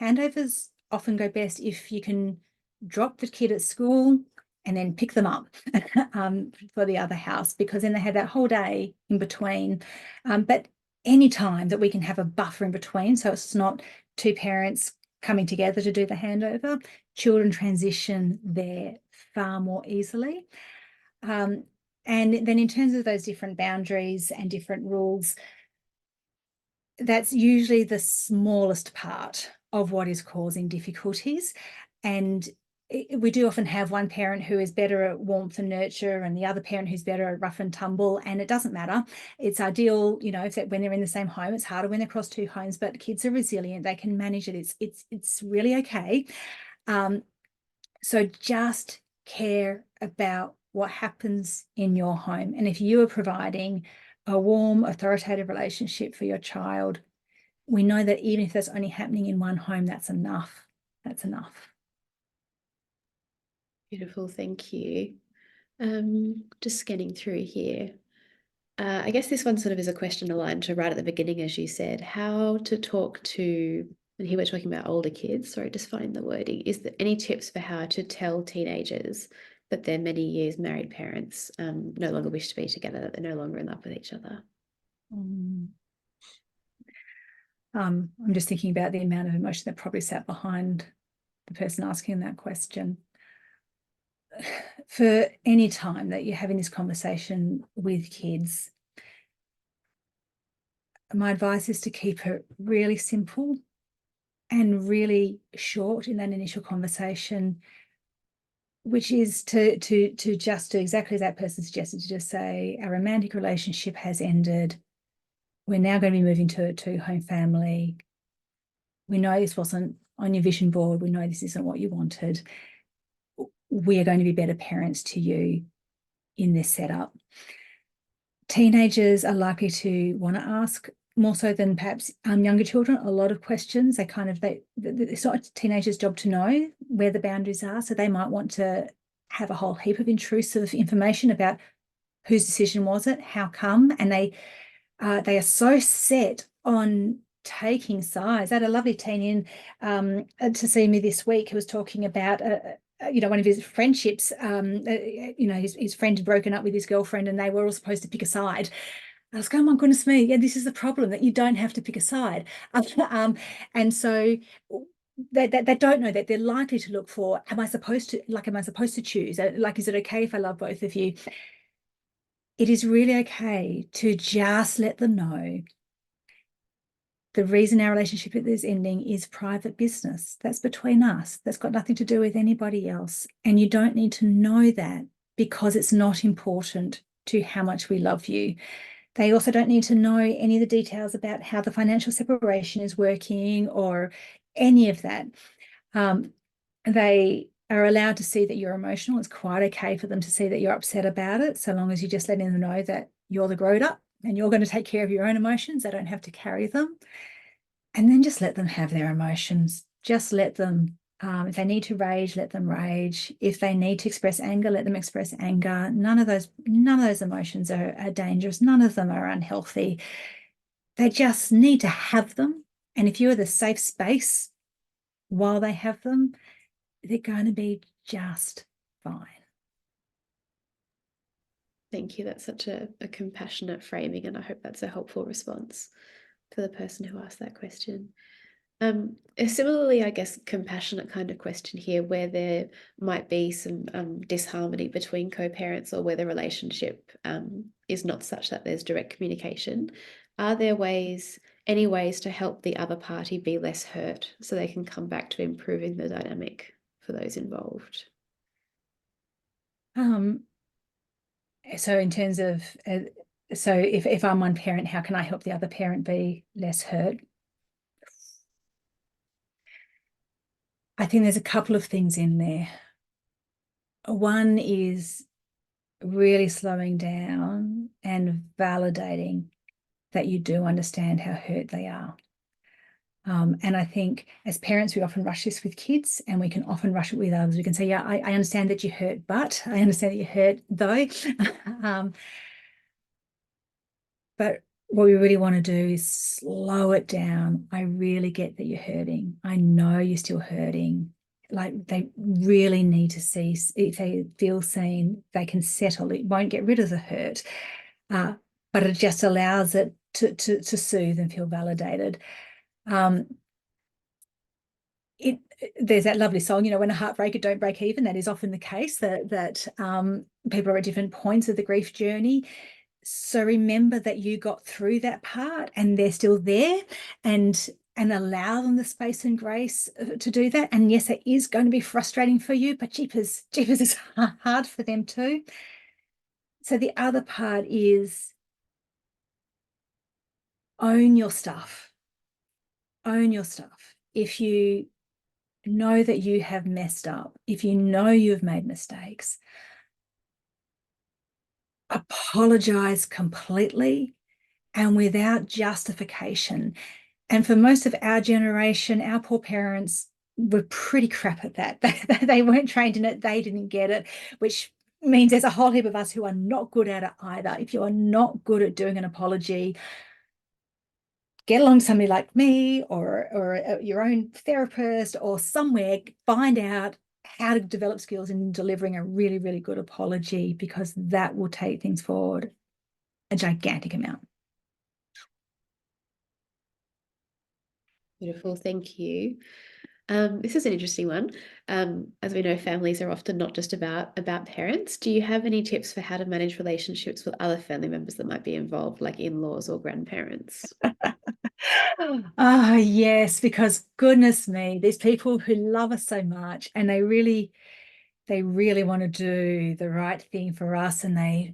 Handovers often go best if you can drop the kid at school and then pick them up for the other house, because then they have that whole day in between. But any time that we can have a buffer in between, so it's not two parents coming together to do the handover, children transition there far more easily. And then in terms of those different boundaries and different rules, that's usually the smallest part of what is causing difficulties. And we do often have one parent who is better at warmth and nurture and the other parent who's better at rough and tumble, and it doesn't matter. It's ideal, if when they're in the same home. It's harder when they're across two homes, but kids are resilient. They can manage it. It's really okay. So just care about what happens in your home. And if you are providing a warm, authoritative relationship for your child, we know that even if that's only happening in one home, that's enough. That's enough. Beautiful, thank you. Just scanning through here. I guess this one sort of is a question aligned to right at the beginning, as you said, how to talk to, and here we're talking about older kids, sorry, just finding the wording. Is there any tips for how to tell teenagers but their many years married parents no longer wish to be together, that they're no longer in love with each other. I'm just thinking about the amount of emotion that probably sat behind the person asking that question. For any time that you're having this conversation with kids, my advice is to keep it really simple and really short in that initial conversation, which is to just do exactly as that person suggested, to just say, our romantic relationship has ended. We're now going to be moving to a 2-home family. We know this wasn't on your vision board. We know this isn't what you wanted. We are going to be better parents to you in this setup. Teenagers are likely to want to ask, more so than perhaps younger children, a lot of questions. It's not a teenager's job to know where the boundaries are. So they might want to have a whole heap of intrusive information about whose decision was it, how come, and they are so set on taking sides. I had a lovely teen in to see me this week who was talking about one of his friendships. His friend had broken up with his girlfriend and they were all supposed to pick a side. I was going, oh my goodness me, yeah, this is the problem, that you don't have to pick a side. And so they don't know that. They're likely to look for, am I supposed to choose? Like, is it okay if I love both of you? It is really okay to just let them know the reason our relationship is ending is private business. That's between us. That's got nothing to do with anybody else. And you don't need to know that, because it's not important to how much we love you. They also don't need to know any of the details about how the financial separation is working or any of that. They are allowed to see that you're emotional. It's quite okay for them to see that you're upset about it, so long as you're just letting them know that you're the grown up and you're going to take care of your own emotions. They don't have to carry them. And then just let them have their emotions. Just let them, if they need to rage, let them rage. If they need to express anger, let them express anger. None of those emotions are dangerous. None of them are unhealthy. They just need to have them. And if you're the safe space while they have them, they're going to be just fine. Thank you. That's such a compassionate framing, and I hope that's a helpful response for the person who asked that question. Similarly, I guess, compassionate kind of question here, where there might be some disharmony between co-parents, or where the relationship is not such that there's direct communication. Are there any ways to help the other party be less hurt so they can come back to improving the dynamic for those involved? So in terms of, so if I'm one parent, how can I help the other parent be less hurt? I think there's a couple of things in there. One is really slowing down and validating that you do understand how hurt they are. And I think as parents, we often rush this with kids, and we can often rush it with others. We can say, yeah, I understand that you hurt, but I understand that you hurt though. But what we really want to do is slow it down. I really get that you're hurting. I know you're still hurting. Like, they really need to see, if they feel seen, they can settle. It won't get rid of the hurt, but it just allows it to soothe and feel validated. There's that lovely song, when a heartbreaker don't break even. That is often the case, that people are at different points of the grief journey. So remember that you got through that part and they're still there, and allow them the space and grace to do that. And yes, it is going to be frustrating for you, but jeepers, it's hard for them too. So the other part is own your stuff. Own your stuff. If you know that you have messed up, if you know you've made mistakes, apologize completely and without justification. And for most of our generation, our poor parents were pretty crap at that. They weren't trained in it. They didn't get it, which means there's a whole heap of us who are not good at it either. If you are not good at doing an apology, get along to somebody like me, or your own therapist, or somewhere, find out how to develop skills in delivering a really, really good apology, because that will take things forward a gigantic amount. Beautiful, thank you. This is an interesting one. As we know, families are often not just about parents. Do you have any tips for how to manage relationships with other family members that might be involved, like in-laws or grandparents? Ah, yes, because goodness me, these people who love us so much, and they really want to do the right thing for us, and they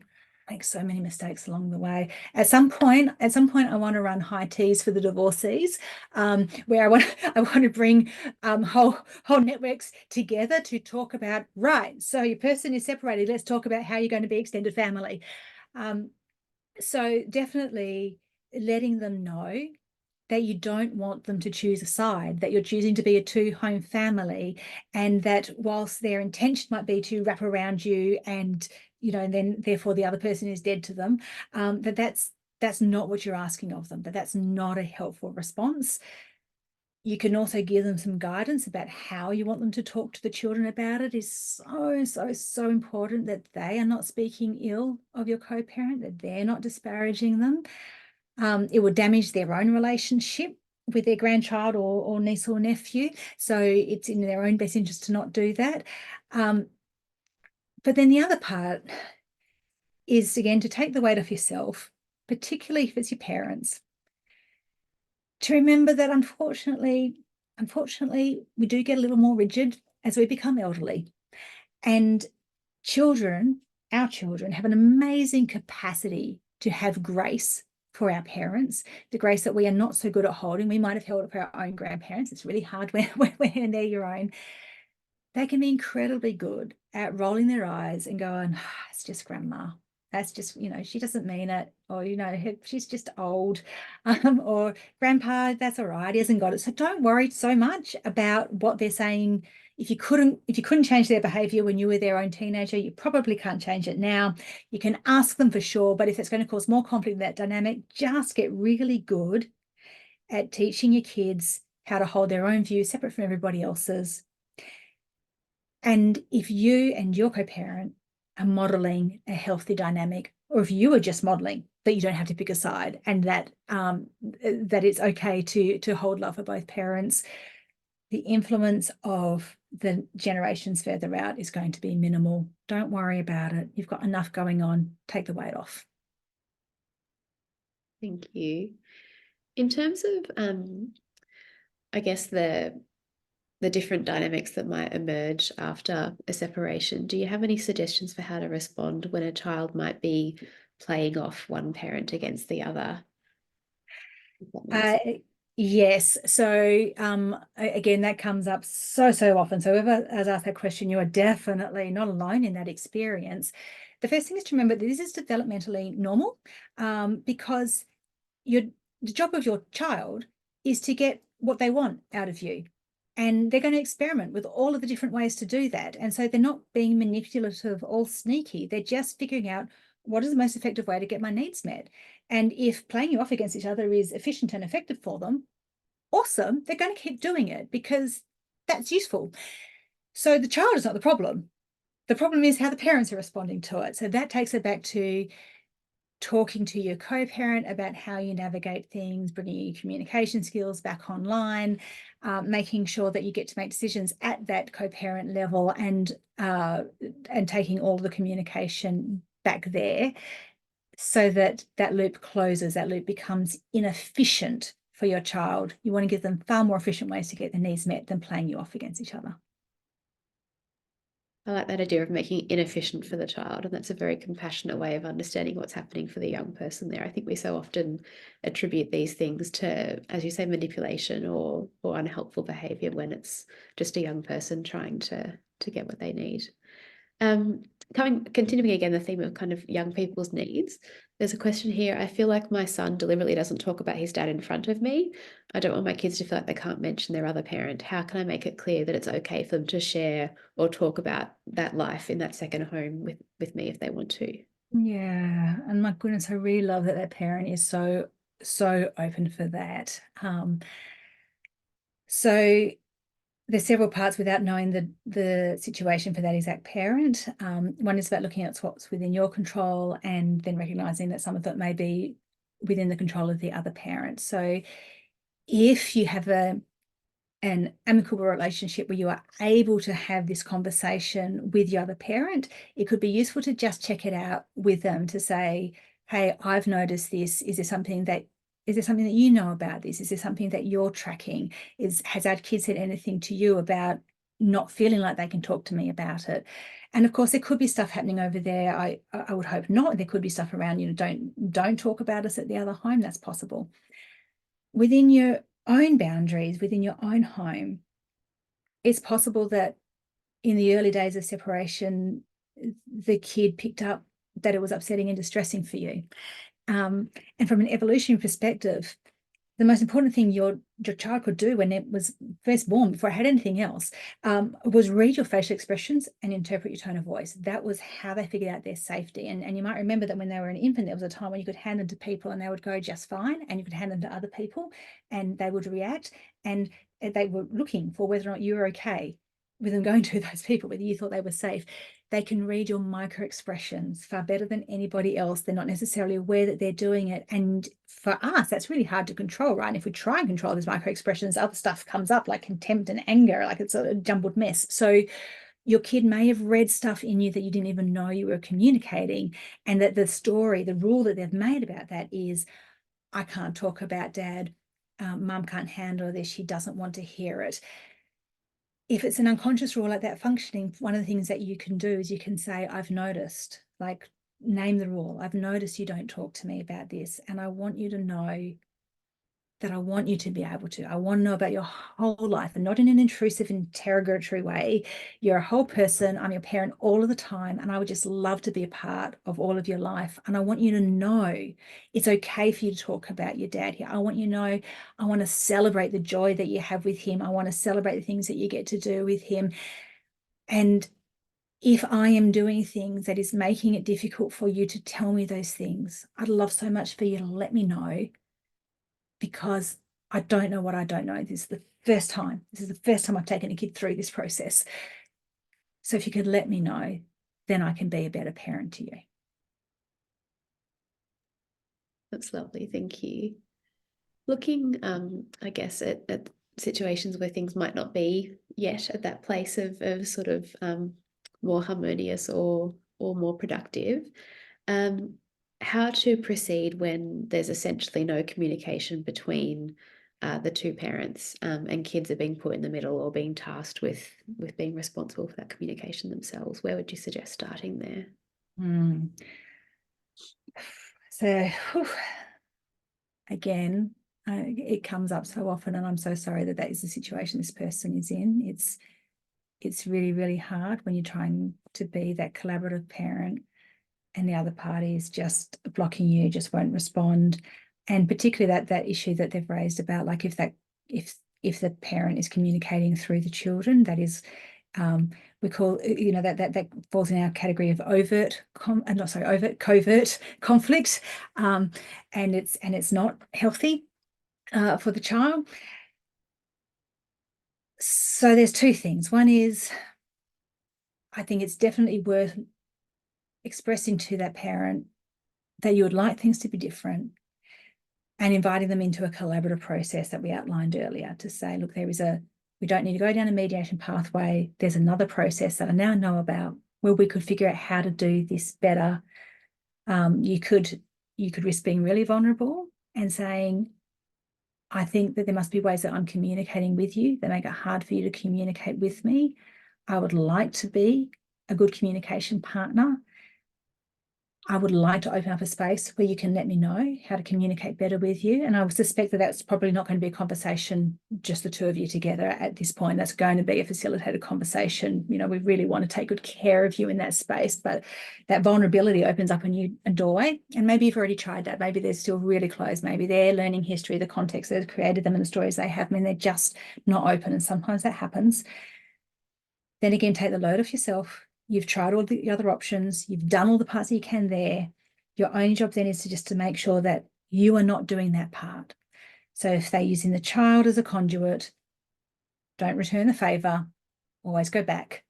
make so many mistakes along the way. At some point, I want to run high teas for the divorcees, where I want to bring whole networks together to talk about, right, so your person is separated. Let's talk about how you're going to be extended family. So definitely letting them know that you don't want them to choose a side, that you're choosing to be a two-home family, and that whilst their intention might be to wrap around you and, and then therefore the other person is dead to them, that's not what you're asking of them, that's not a helpful response. You can also give them some guidance about how you want them to talk to the children about it. Is so important, that they are not speaking ill of your co-parent, that they're not disparaging them. It will damage their own relationship with their grandchild or niece or nephew. So it's in their own best interest to not do that. But then the other part is, again, to take the weight off yourself, particularly if it's your parents, to remember that unfortunately, we do get a little more rigid as we become elderly. And our children have an amazing capacity to have grace for our parents, the grace that we are not so good at holding. We might have held it for our own grandparents. It's really hard when they're your own. They can be incredibly good at rolling their eyes and going, it's just grandma. That's just, she doesn't mean it. Or, she's just old. Or grandpa, that's all right. He hasn't got it. So don't worry so much about what they're saying. If you couldn't change their behavior when you were their own teenager, you probably can't change it now. You can ask them for sure, but if it's going to cause more conflict in that dynamic, just get really good at teaching your kids how to hold their own view separate from everybody else's. And if you and your co-parent are modeling a healthy dynamic, or if you are just modeling that you don't have to pick a side, and that it's okay to hold love for both parents, the influence of the generations further out is going to be minimal. Don't worry about it. You've got enough going on. Take the weight off. Thank you. In terms of, I guess the different dynamics that might emerge after a separation, do you have any suggestions for how to respond when a child might be playing off one parent against the other? Yes. So again, that comes up so often. So whoever has asked that question, you are definitely not alone in that experience. The first thing is to remember that this is developmentally normal, because the job of your child is to get what they want out of you. And they're going to experiment with all of the different ways to do that. And so they're not being manipulative or sneaky. They're just figuring out, what is the most effective way to get my needs met? And if playing you off against each other is efficient and effective for them, awesome. They're going to keep doing it because that's useful. So the child is not the problem. The problem is how the parents are responding to it. So that takes it back to talking to your co-parent about how you navigate things, bringing your communication skills back online, making sure that you get to make decisions at that co-parent level, and taking all the communication back there, so that loop closes, that loop becomes inefficient for your child. You want to give them far more efficient ways to get their needs met than playing you off against each other. I like that idea of making it inefficient for the child, and that's a very compassionate way of understanding what's happening for the young person there. I think we so often attribute these things to, as you say, manipulation or unhelpful behavior when it's just a young person trying to get what they need. Continuing again the theme of kind of young people's needs, there's a question here. I feel like my son deliberately doesn't talk about his dad in front of me. I don't want my kids to feel like they can't mention their other parent. How can I make it clear that it's okay for them to share or talk about that life in that second home with me if they want to? Yeah, and my goodness, I really love that parent is so open for that. So there's several parts without knowing the situation for that exact parent. One is about looking at what's within your control and then recognizing that some of it may be within the control of the other parent. So if you have an amicable relationship where you are able to have this conversation with your other parent, it could be useful to just check it out with them to say, hey, I've noticed this. Is there something that you know about this? Is there something that you're tracking? Has our kid said anything to you about not feeling like they can talk to me about it? And of course, there could be stuff happening over there. I would hope not. There could be stuff around, don't talk about us at the other home. That's possible. Within your own boundaries, within your own home, it's possible that in the early days of separation, the kid picked up that it was upsetting and distressing for you. And from an evolutionary perspective, the most important thing your child could do when it was first born, before it had anything else, was read your facial expressions and interpret your tone of voice. That was how they figured out their safety. And you might remember that when they were an infant, there was a time when you could hand them to people and they would go just fine, and you could hand them to other people and they would react, and they were looking for whether or not you were okay with them going to those people, whether you thought they were safe. They can read your micro expressions far better than anybody else. They're not necessarily aware that they're doing it. And for us, that's really hard to control, right? And if we try and control those micro expressions, other stuff comes up like contempt and anger, like it's a jumbled mess. So your kid may have read stuff in you that you didn't even know you were communicating, and that the story, the rule that they've made about that is, I can't talk about dad. Mum can't handle this. She doesn't want to hear it. If it's an unconscious rule like that functioning, one of the things that you can do is you can say, I've noticed, like name the rule. I've noticed you don't talk to me about this. And I want you to know that I want you to be able to. I want to know about your whole life, and not in an intrusive, interrogatory way. You're a whole person. I'm your parent all of the time. And I would just love to be a part of all of your life. And I want you to know it's okay for you to talk about your dad here. I want you to know, I want to celebrate the joy that you have with him. I want to celebrate the things that you get to do with him. And if I am doing things that is making it difficult for you to tell me those things, I'd love so much for you to let me know, because I don't know what I don't know. This is the first time. This is the first time I've taken a kid through this process. So if you could let me know, then I can be a better parent to you. That's lovely. Thank you. Looking, I guess, at situations where things might not be yet at that place of sort of more harmonious or more productive, how to proceed when there's essentially no communication between the two parents, and kids are being put in the middle or being tasked with being responsible for that communication themselves. Where would you suggest starting there? So again, it comes up so often, and I'm so sorry that is the situation this person is in. It's really, really hard when you're trying to be that collaborative parent and the other party is just blocking you, just won't respond. And particularly that issue that they've raised about, like, if the parent is communicating through the children, that is, we call, that falls in our category of covert conflict, and it's not healthy for the child. So there's two things. One is, I think it's definitely worth expressing to that parent that you would like things to be different, and inviting them into a collaborative process that we outlined earlier, to say, look, we don't need to go down a mediation pathway. There's another process that I now know about where we could figure out how to do this better. You could risk being really vulnerable and saying, I think that there must be ways that I'm communicating with you that make it hard for you to communicate with me. I would like to be a good communication partner. I would like to open up a space where you can let me know how to communicate better with you. And I would suspect that that's probably not going to be a conversation just the two of you together at this point. That's going to be a facilitated conversation. We really want to take good care of you in that space, but that vulnerability opens up a doorway. And maybe you've already tried that. Maybe they're still really closed. Maybe their learning history, the context that has created them and the stories they have, they're just not open. And sometimes that happens. Then again, take the load off yourself. You've tried all the other options. You've done all the parts that you can there. Your only job then is to make sure that you are not doing that part. So if they're using the child as a conduit, don't return the favor, always go back.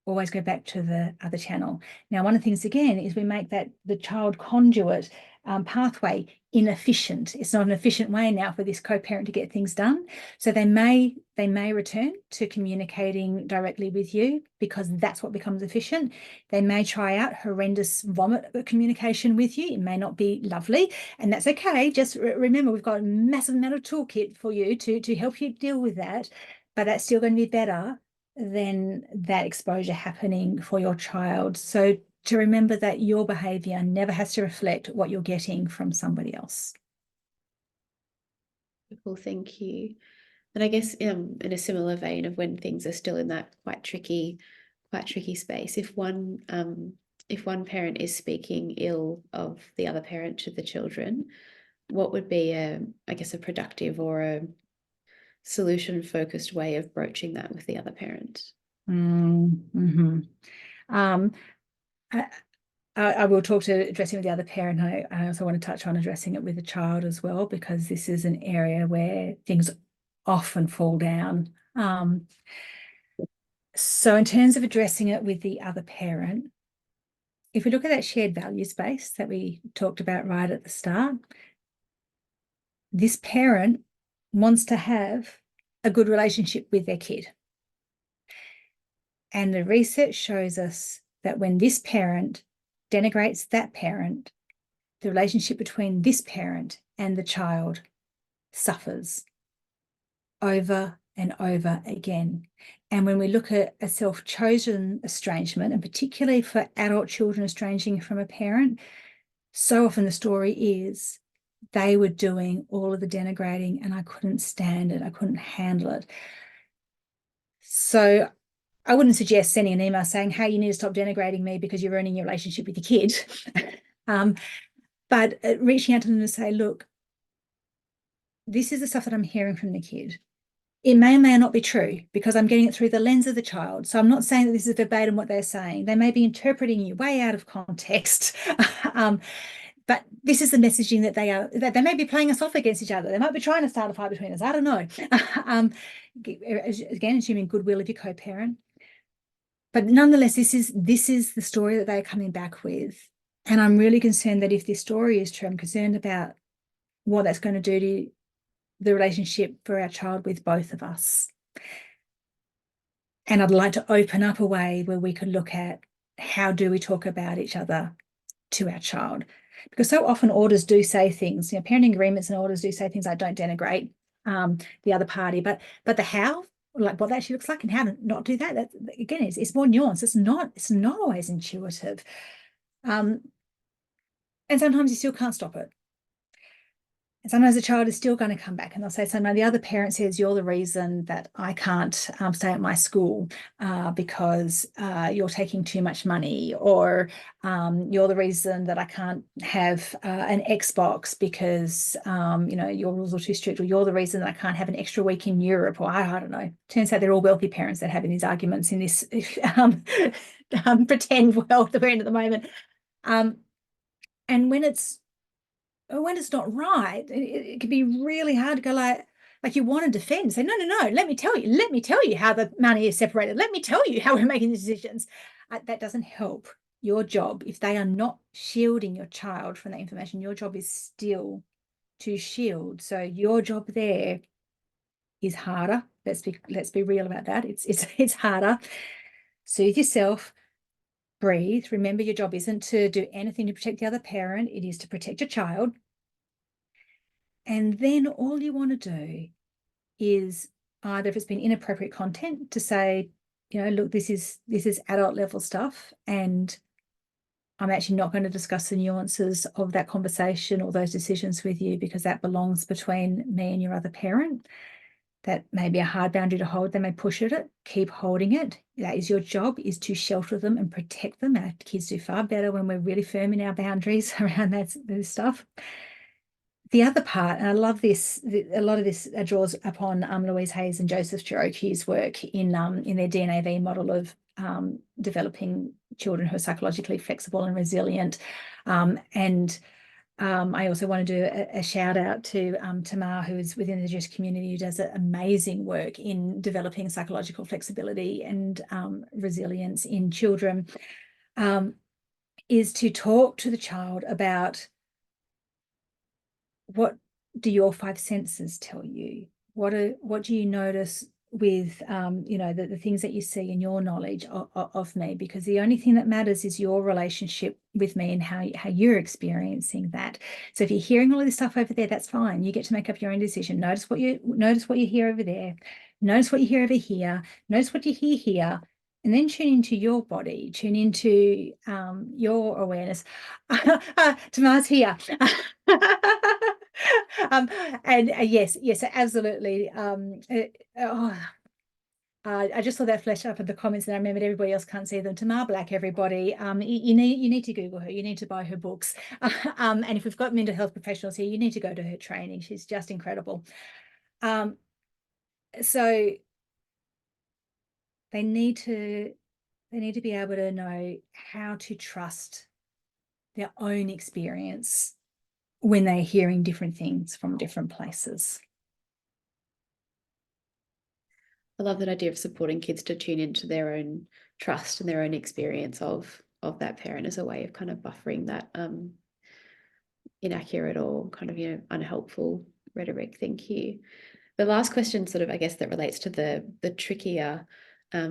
Always go back to the other channel. Now, one of the things, again, is we make that the child conduit pathway inefficient. It's not an efficient way now for this co-parent to get things done. So they may return to communicating directly with you because that's what becomes efficient. They may try out horrendous vomit communication with you. It may not be lovely, and that's okay. Just remember, we've got a massive amount of toolkit for you to help you deal with that, but that's still going to be better than that exposure happening for your child. So to remember that your behavior never has to reflect what you're getting from somebody else. Cool, thank you. And I guess in a similar vein of when things are still in that quite tricky space, if one parent is speaking ill of the other parent to the children, what would be I guess a productive or a solution-focused way of broaching that with the other parent? Mm-hmm. I will talk to addressing with the other parent. I also want to touch on addressing it with the child as well, because this is an area where things often fall down. So in terms of addressing it with the other parent, if we look at that shared value space that we talked about right at the start, this parent wants to have a good relationship with their kid. And the research shows us that when this parent denigrates that parent, the relationship between this parent and the child suffers over and over again. And when we look at a self-chosen estrangement, and particularly for adult children estranging from a parent, so often the story is they were doing all of the denigrating and I couldn't stand it. I couldn't handle it. So I wouldn't suggest sending an email saying, hey, you need to stop denigrating me because you're ruining your relationship with your kid. But reaching out to them to say, look, this is the stuff that I'm hearing from the kid. It may or may not be true because I'm getting it through the lens of the child. So I'm not saying that this is verbatim what they're saying. They may be interpreting you way out of context. But this is the messaging that they may be playing us off against each other. They might be trying to start a fight between us. I don't know. Again, assuming goodwill of your co-parent. But nonetheless, this is the story that they're coming back with. And I'm really concerned that if this story is true, I'm concerned about what that's going to do to the relationship for our child with both of us. And I'd like to open up a way where we could look at how do we talk about each other to our child. Because so often orders do say things, parenting agreements and orders do say things like don't denigrate the other party, but the how, like what that actually looks like and how to not do that, again, it's more nuanced. It's not always intuitive. And sometimes you still can't stop it. And sometimes the child is still going to come back and they'll say, so now the other parent says, you're the reason that I can't stay at my school because you're taking too much money, or you're the reason that I can't have an Xbox because, your rules are too strict, or you're the reason that I can't have an extra week in Europe, or I don't know. Turns out they're all wealthy parents that are having these arguments in this pretend world that we're in at the moment. And when it's not right, it can be really hard to go like you want to defend, say, no, let me tell you how the money is separated. Let me tell you how we're making the decisions. That doesn't help. Your job, if they are not shielding your child from that information, your job is still to shield. So your job there is harder. Let's be real about that. It's harder. Soothe yourself. Breathe. Remember, your job isn't to do anything to protect the other parent. It is to protect your child. And then all you want to do is either, if it's been inappropriate content, to say, look, this is adult level stuff, and I'm actually not going to discuss the nuances of that conversation or those decisions with you because that belongs between me and your other parent. That may be a hard boundary to hold. They may push at it. Keep holding it. That is your job, is to shelter them and protect them. Our kids do far better when we're really firm in our boundaries around this stuff. The other part, and I love this, a lot of this draws upon Louise Hayes and Joseph Cherokee work in their DNAV model of developing children who are psychologically flexible and resilient. And I also want to do a shout out to Tamar, who is within the Jewish community, who does amazing work in developing psychological flexibility and resilience in children, is to talk to the child about what do your five senses tell you? What do you notice with the things that you see in your knowledge of me? Because the only thing that matters is your relationship with me and how you're experiencing that. So if you're hearing all of this stuff over there, that's fine. You get to make up your own decision. Notice what you hear over there. Notice what you hear over here. Notice what you hear here. And then tune into your body, tune into your awareness. Tamar's here. And yes, absolutely. I just saw that flash up in the comments, and I remembered everybody else can't see them. Tamar Black, everybody. You need to Google her. You need to buy her books. And if we've got mental health professionals here, you need to go to her training. She's just incredible. So they need to be able to know how to trust their own experience when they're hearing different things from different places. I love that idea of supporting kids to tune into their own trust and their own experience of that parent as a way of kind of buffering that inaccurate or kind of unhelpful rhetoric. Thank you. The last question sort of, I guess, that relates to the trickier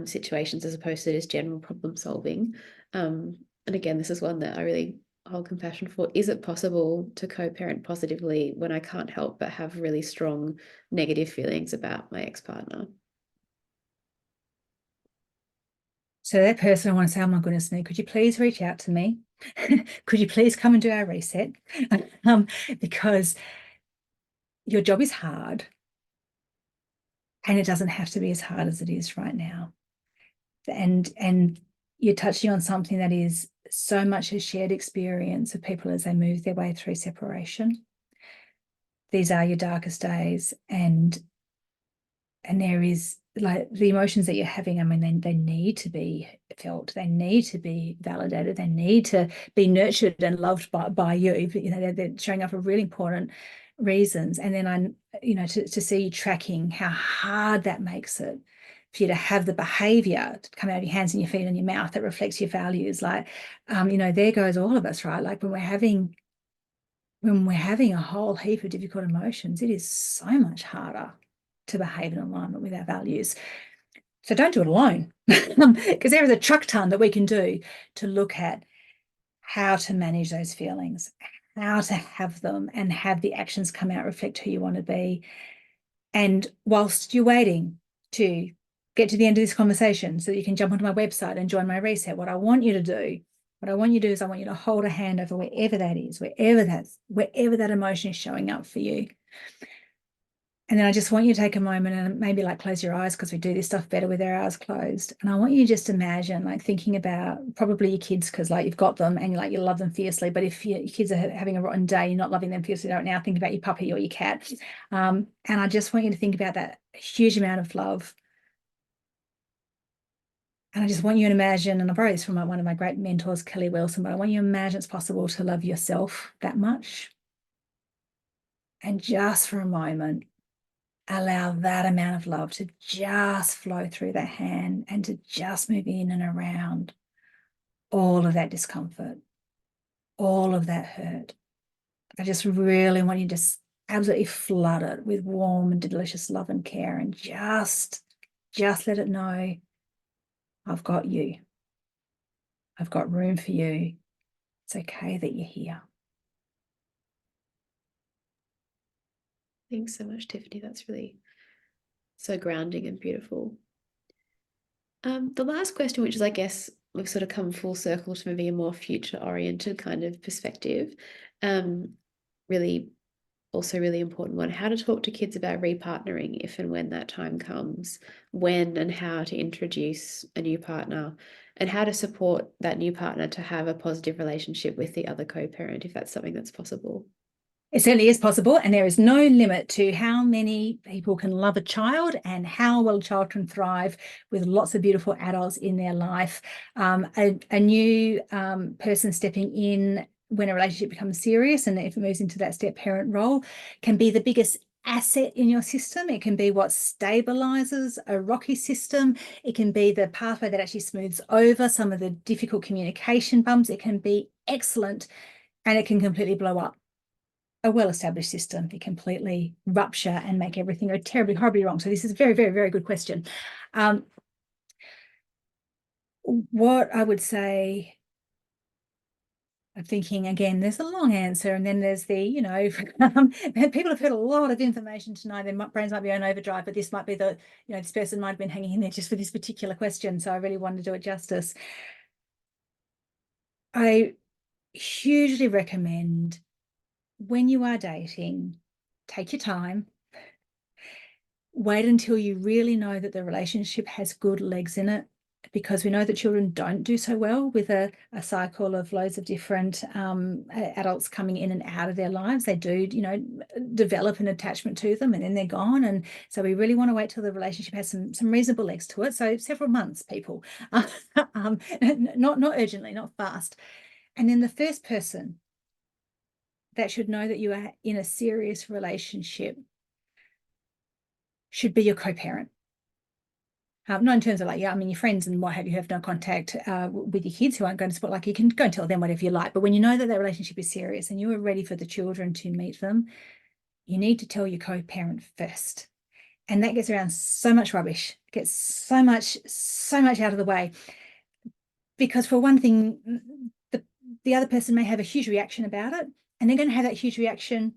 situations as opposed to just general problem solving. And again, this is one that I really hold compassion for. Is it possible to co-parent positively when I can't help but have really strong negative feelings about my ex-partner? So that person, I want to say, oh my goodness me, could you please reach out to me? Could you please come and do our reset? Because your job is hard and it doesn't have to be as hard as it is right now. And you're touching on something that is so much a shared experience of people as they move their way through separation. These are your darkest days, and there is, like, the emotions that you're having, I mean, they need to be felt, they need to be validated, they need to be nurtured and loved by you. They're showing up for really important reasons. And then to see you tracking how hard that makes it for you to have the behavior to come out of your hands and your feet and your mouth that reflects your values. Like, there goes all of us, right? Like when we're having a whole heap of difficult emotions, it is so much harder to behave in alignment with our values. So don't do it alone, because there is a truck ton that we can do to look at how to manage those feelings, how to have them, and have the actions come out, reflect who you want to be. And whilst you're waiting to get to the end of this conversation so that you can jump onto my website and join my reset, what I want you to do is I want you to hold a hand over wherever that is, wherever that emotion is showing up for you. And then I just want you to take a moment and maybe like close your eyes, because we do this stuff better with our eyes closed. And I want you to just imagine, like, thinking about probably your kids, because like you've got them and you love them fiercely. But if your kids are having a rotten day, you're not loving them fiercely right now, think about your puppy or your cat. And I just want you to think about that huge amount of love. And I just want you to imagine, and I borrow this from one of my great mentors, Kelly Wilson, but I want you to imagine it's possible to love yourself that much. And just for a moment, allow that amount of love to just flow through that hand and to just move in and around all of that discomfort, all of that hurt. I just really want you to just absolutely flood it with warm and delicious love and care, and just let it know, I've got you. I've got room for you. It's okay that you're here. Thanks so much, Tiffany. That's really so grounding and beautiful. The last question, which is, I guess, we've sort of come full circle to maybe a more future-oriented kind of perspective. Really important one. How to talk to kids about repartnering if and when that time comes, when and how to introduce a new partner, and how to support that new partner to have a positive relationship with the other co-parent, if that's something that's possible. It certainly is possible, and there is no limit to how many people can love a child and how well a child can thrive with lots of beautiful adults in their life. A new person stepping in when a relationship becomes serious and if it moves into that step parent role, can be the biggest asset in your system. It can be what stabilizes a rocky system. It can be the pathway that actually smooths over some of the difficult communication bumps. It can be excellent, and it can completely blow up a well-established system. It completely rupture and make everything go terribly, horribly wrong. So this is a very, very, very good question. What I would say, I'm thinking again, there's a long answer, and then there's the, people have heard a lot of information tonight. Their brains might be on overdrive, but this might be the, this person might have been hanging in there just for this particular question. So I really wanted to do it justice. I hugely recommend, when you are dating, take your time. Wait until you really know that the relationship has good legs in it, because we know that children don't do so well with a cycle of loads of different adults coming in and out of their lives. They do, develop an attachment to them, and then they're gone. And so we really want to wait till the relationship has some reasonable legs to it. So several months, people, not urgently, not fast. And then the first person that should know that you are in a serious relationship should be your co-parent. Not in terms of your friends and what have you have no contact with your kids who aren't going to support. You can go and tell them whatever you like, but when you know that relationship is serious and you are ready for the children to meet them, you need to tell your co-parent first. And that gets around so much rubbish, gets so much out of the way. Because for one thing, the other person may have a huge reaction about it, and they're going to have that huge reaction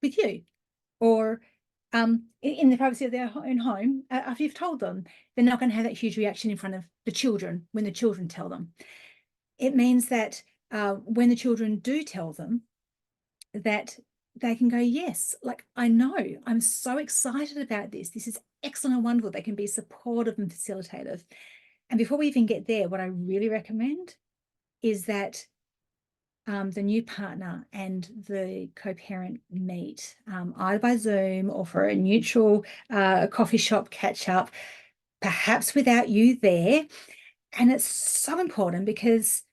with you, or in the privacy of their own home. After you've told them, they're not going to have that huge reaction in front of the children when the children tell them. It means that when the children do tell them, that they can go, yes, I know, I'm so excited about this. This is excellent and wonderful. They can be supportive and facilitative. And before we even get there, what I really recommend is that the new partner and the co-parent meet either by Zoom or for a neutral coffee shop catch up, perhaps without you there. And it's so important because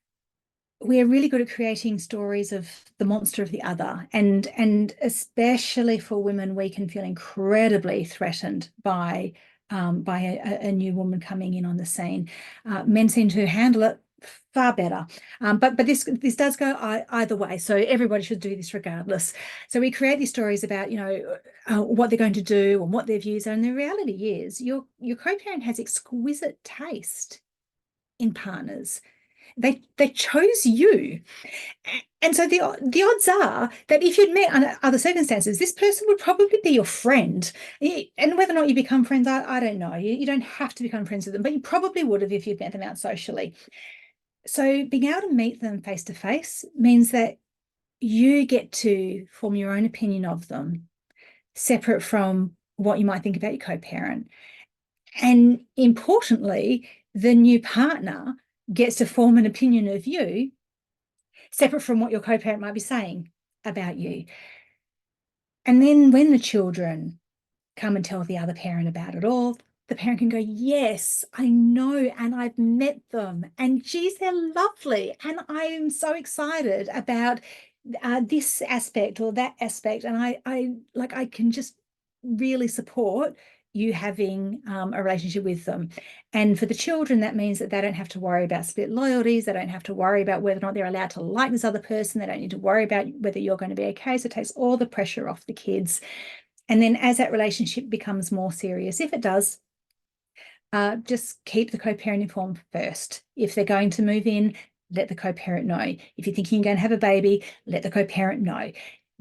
we are really good at creating stories of the monster of the other. And especially for women, we can feel incredibly threatened by a new woman coming in on the scene. Men seem to handle it far better. But this does go either way. So everybody should do this regardless. So we create these stories about, what they're going to do and what their views are. And the reality is your co-parent has exquisite taste in partners. They chose you. And so the odds are that if you'd met under other circumstances, this person would probably be your friend. And whether or not you become friends, I don't know. You don't have to become friends with them, but you probably would have if you'd met them out socially. So being able to meet them face to face means that you get to form your own opinion of them, separate from what you might think about your co-parent. And importantly, the new partner gets to form an opinion of you, separate from what your co-parent might be saying about you. And then when the children come and tell the other parent about it all, the parent can go, yes, I know, and I've met them, and geez, they're lovely, and I am so excited about this aspect or that aspect, and I can just really support you having a relationship with them. And for the children, that means that they don't have to worry about split loyalties. They don't have to worry about whether or not they're allowed to like this other person. They don't need to worry about whether you're going to be okay. So it takes all the pressure off the kids. And then as that relationship becomes more serious, if it does, just keep the co-parent informed first. If they're going to move in, let the co-parent know. If you're thinking you're going to have a baby, let the co-parent know.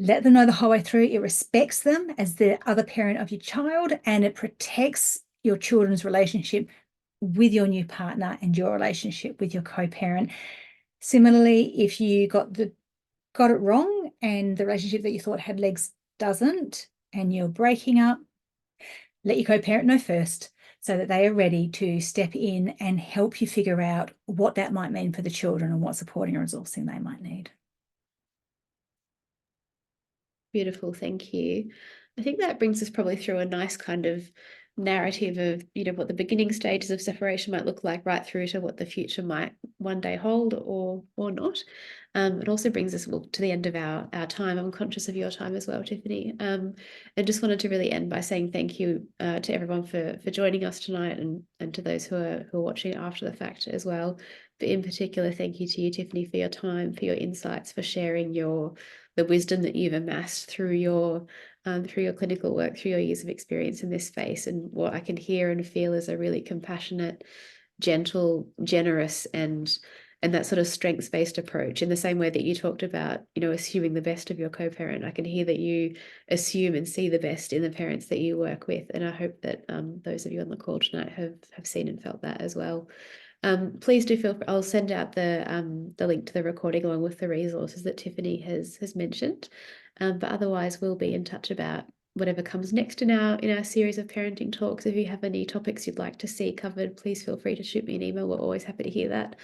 Let them know the whole way through. It respects them as the other parent of your child, and it protects your children's relationship with your new partner and your relationship with your co-parent. Similarly, if you got it wrong and the relationship that you thought had legs doesn't, and you're breaking up, let your co-parent know first so that they are ready to step in and help you figure out what that might mean for the children and what supporting and resourcing they might need. Beautiful, thank you. I think that brings us probably through a nice kind of narrative of, you know, what the beginning stages of separation might look like, right through to what the future might one day hold or not. It also brings us to the end of our time. I'm conscious of your time as well, Tiffany. And just wanted to really end by saying thank you to everyone for joining us tonight, and to those who are watching after the fact as well. But in particular, thank you to you, Tiffany, for your time, for your insights, for sharing the wisdom that you've amassed through your clinical work, through your years of experience in this space. And what I can hear and feel is a really compassionate, gentle, generous, and that sort of strengths-based approach, in the same way that you talked about, you know, assuming the best of your co-parent. I can hear that you assume and see the best in the parents that you work with. And I hope that those of you on the call tonight have seen and felt that as well. Please do feel free. I'll send out the link to the recording along with the resources that Tiffany has mentioned. But otherwise, we'll be in touch about whatever comes next in our series of parenting talks. If you have any topics you'd like to see covered, please feel free to shoot me an email. We're always happy to hear that.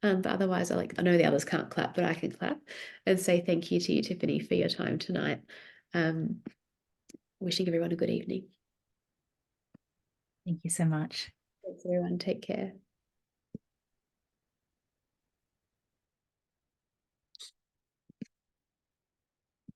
But otherwise, I know the others can't clap, but I can clap and say thank you to you, Tiffany, for your time tonight. Wishing everyone a good evening. Thank you so much. Thanks, everyone. Take care.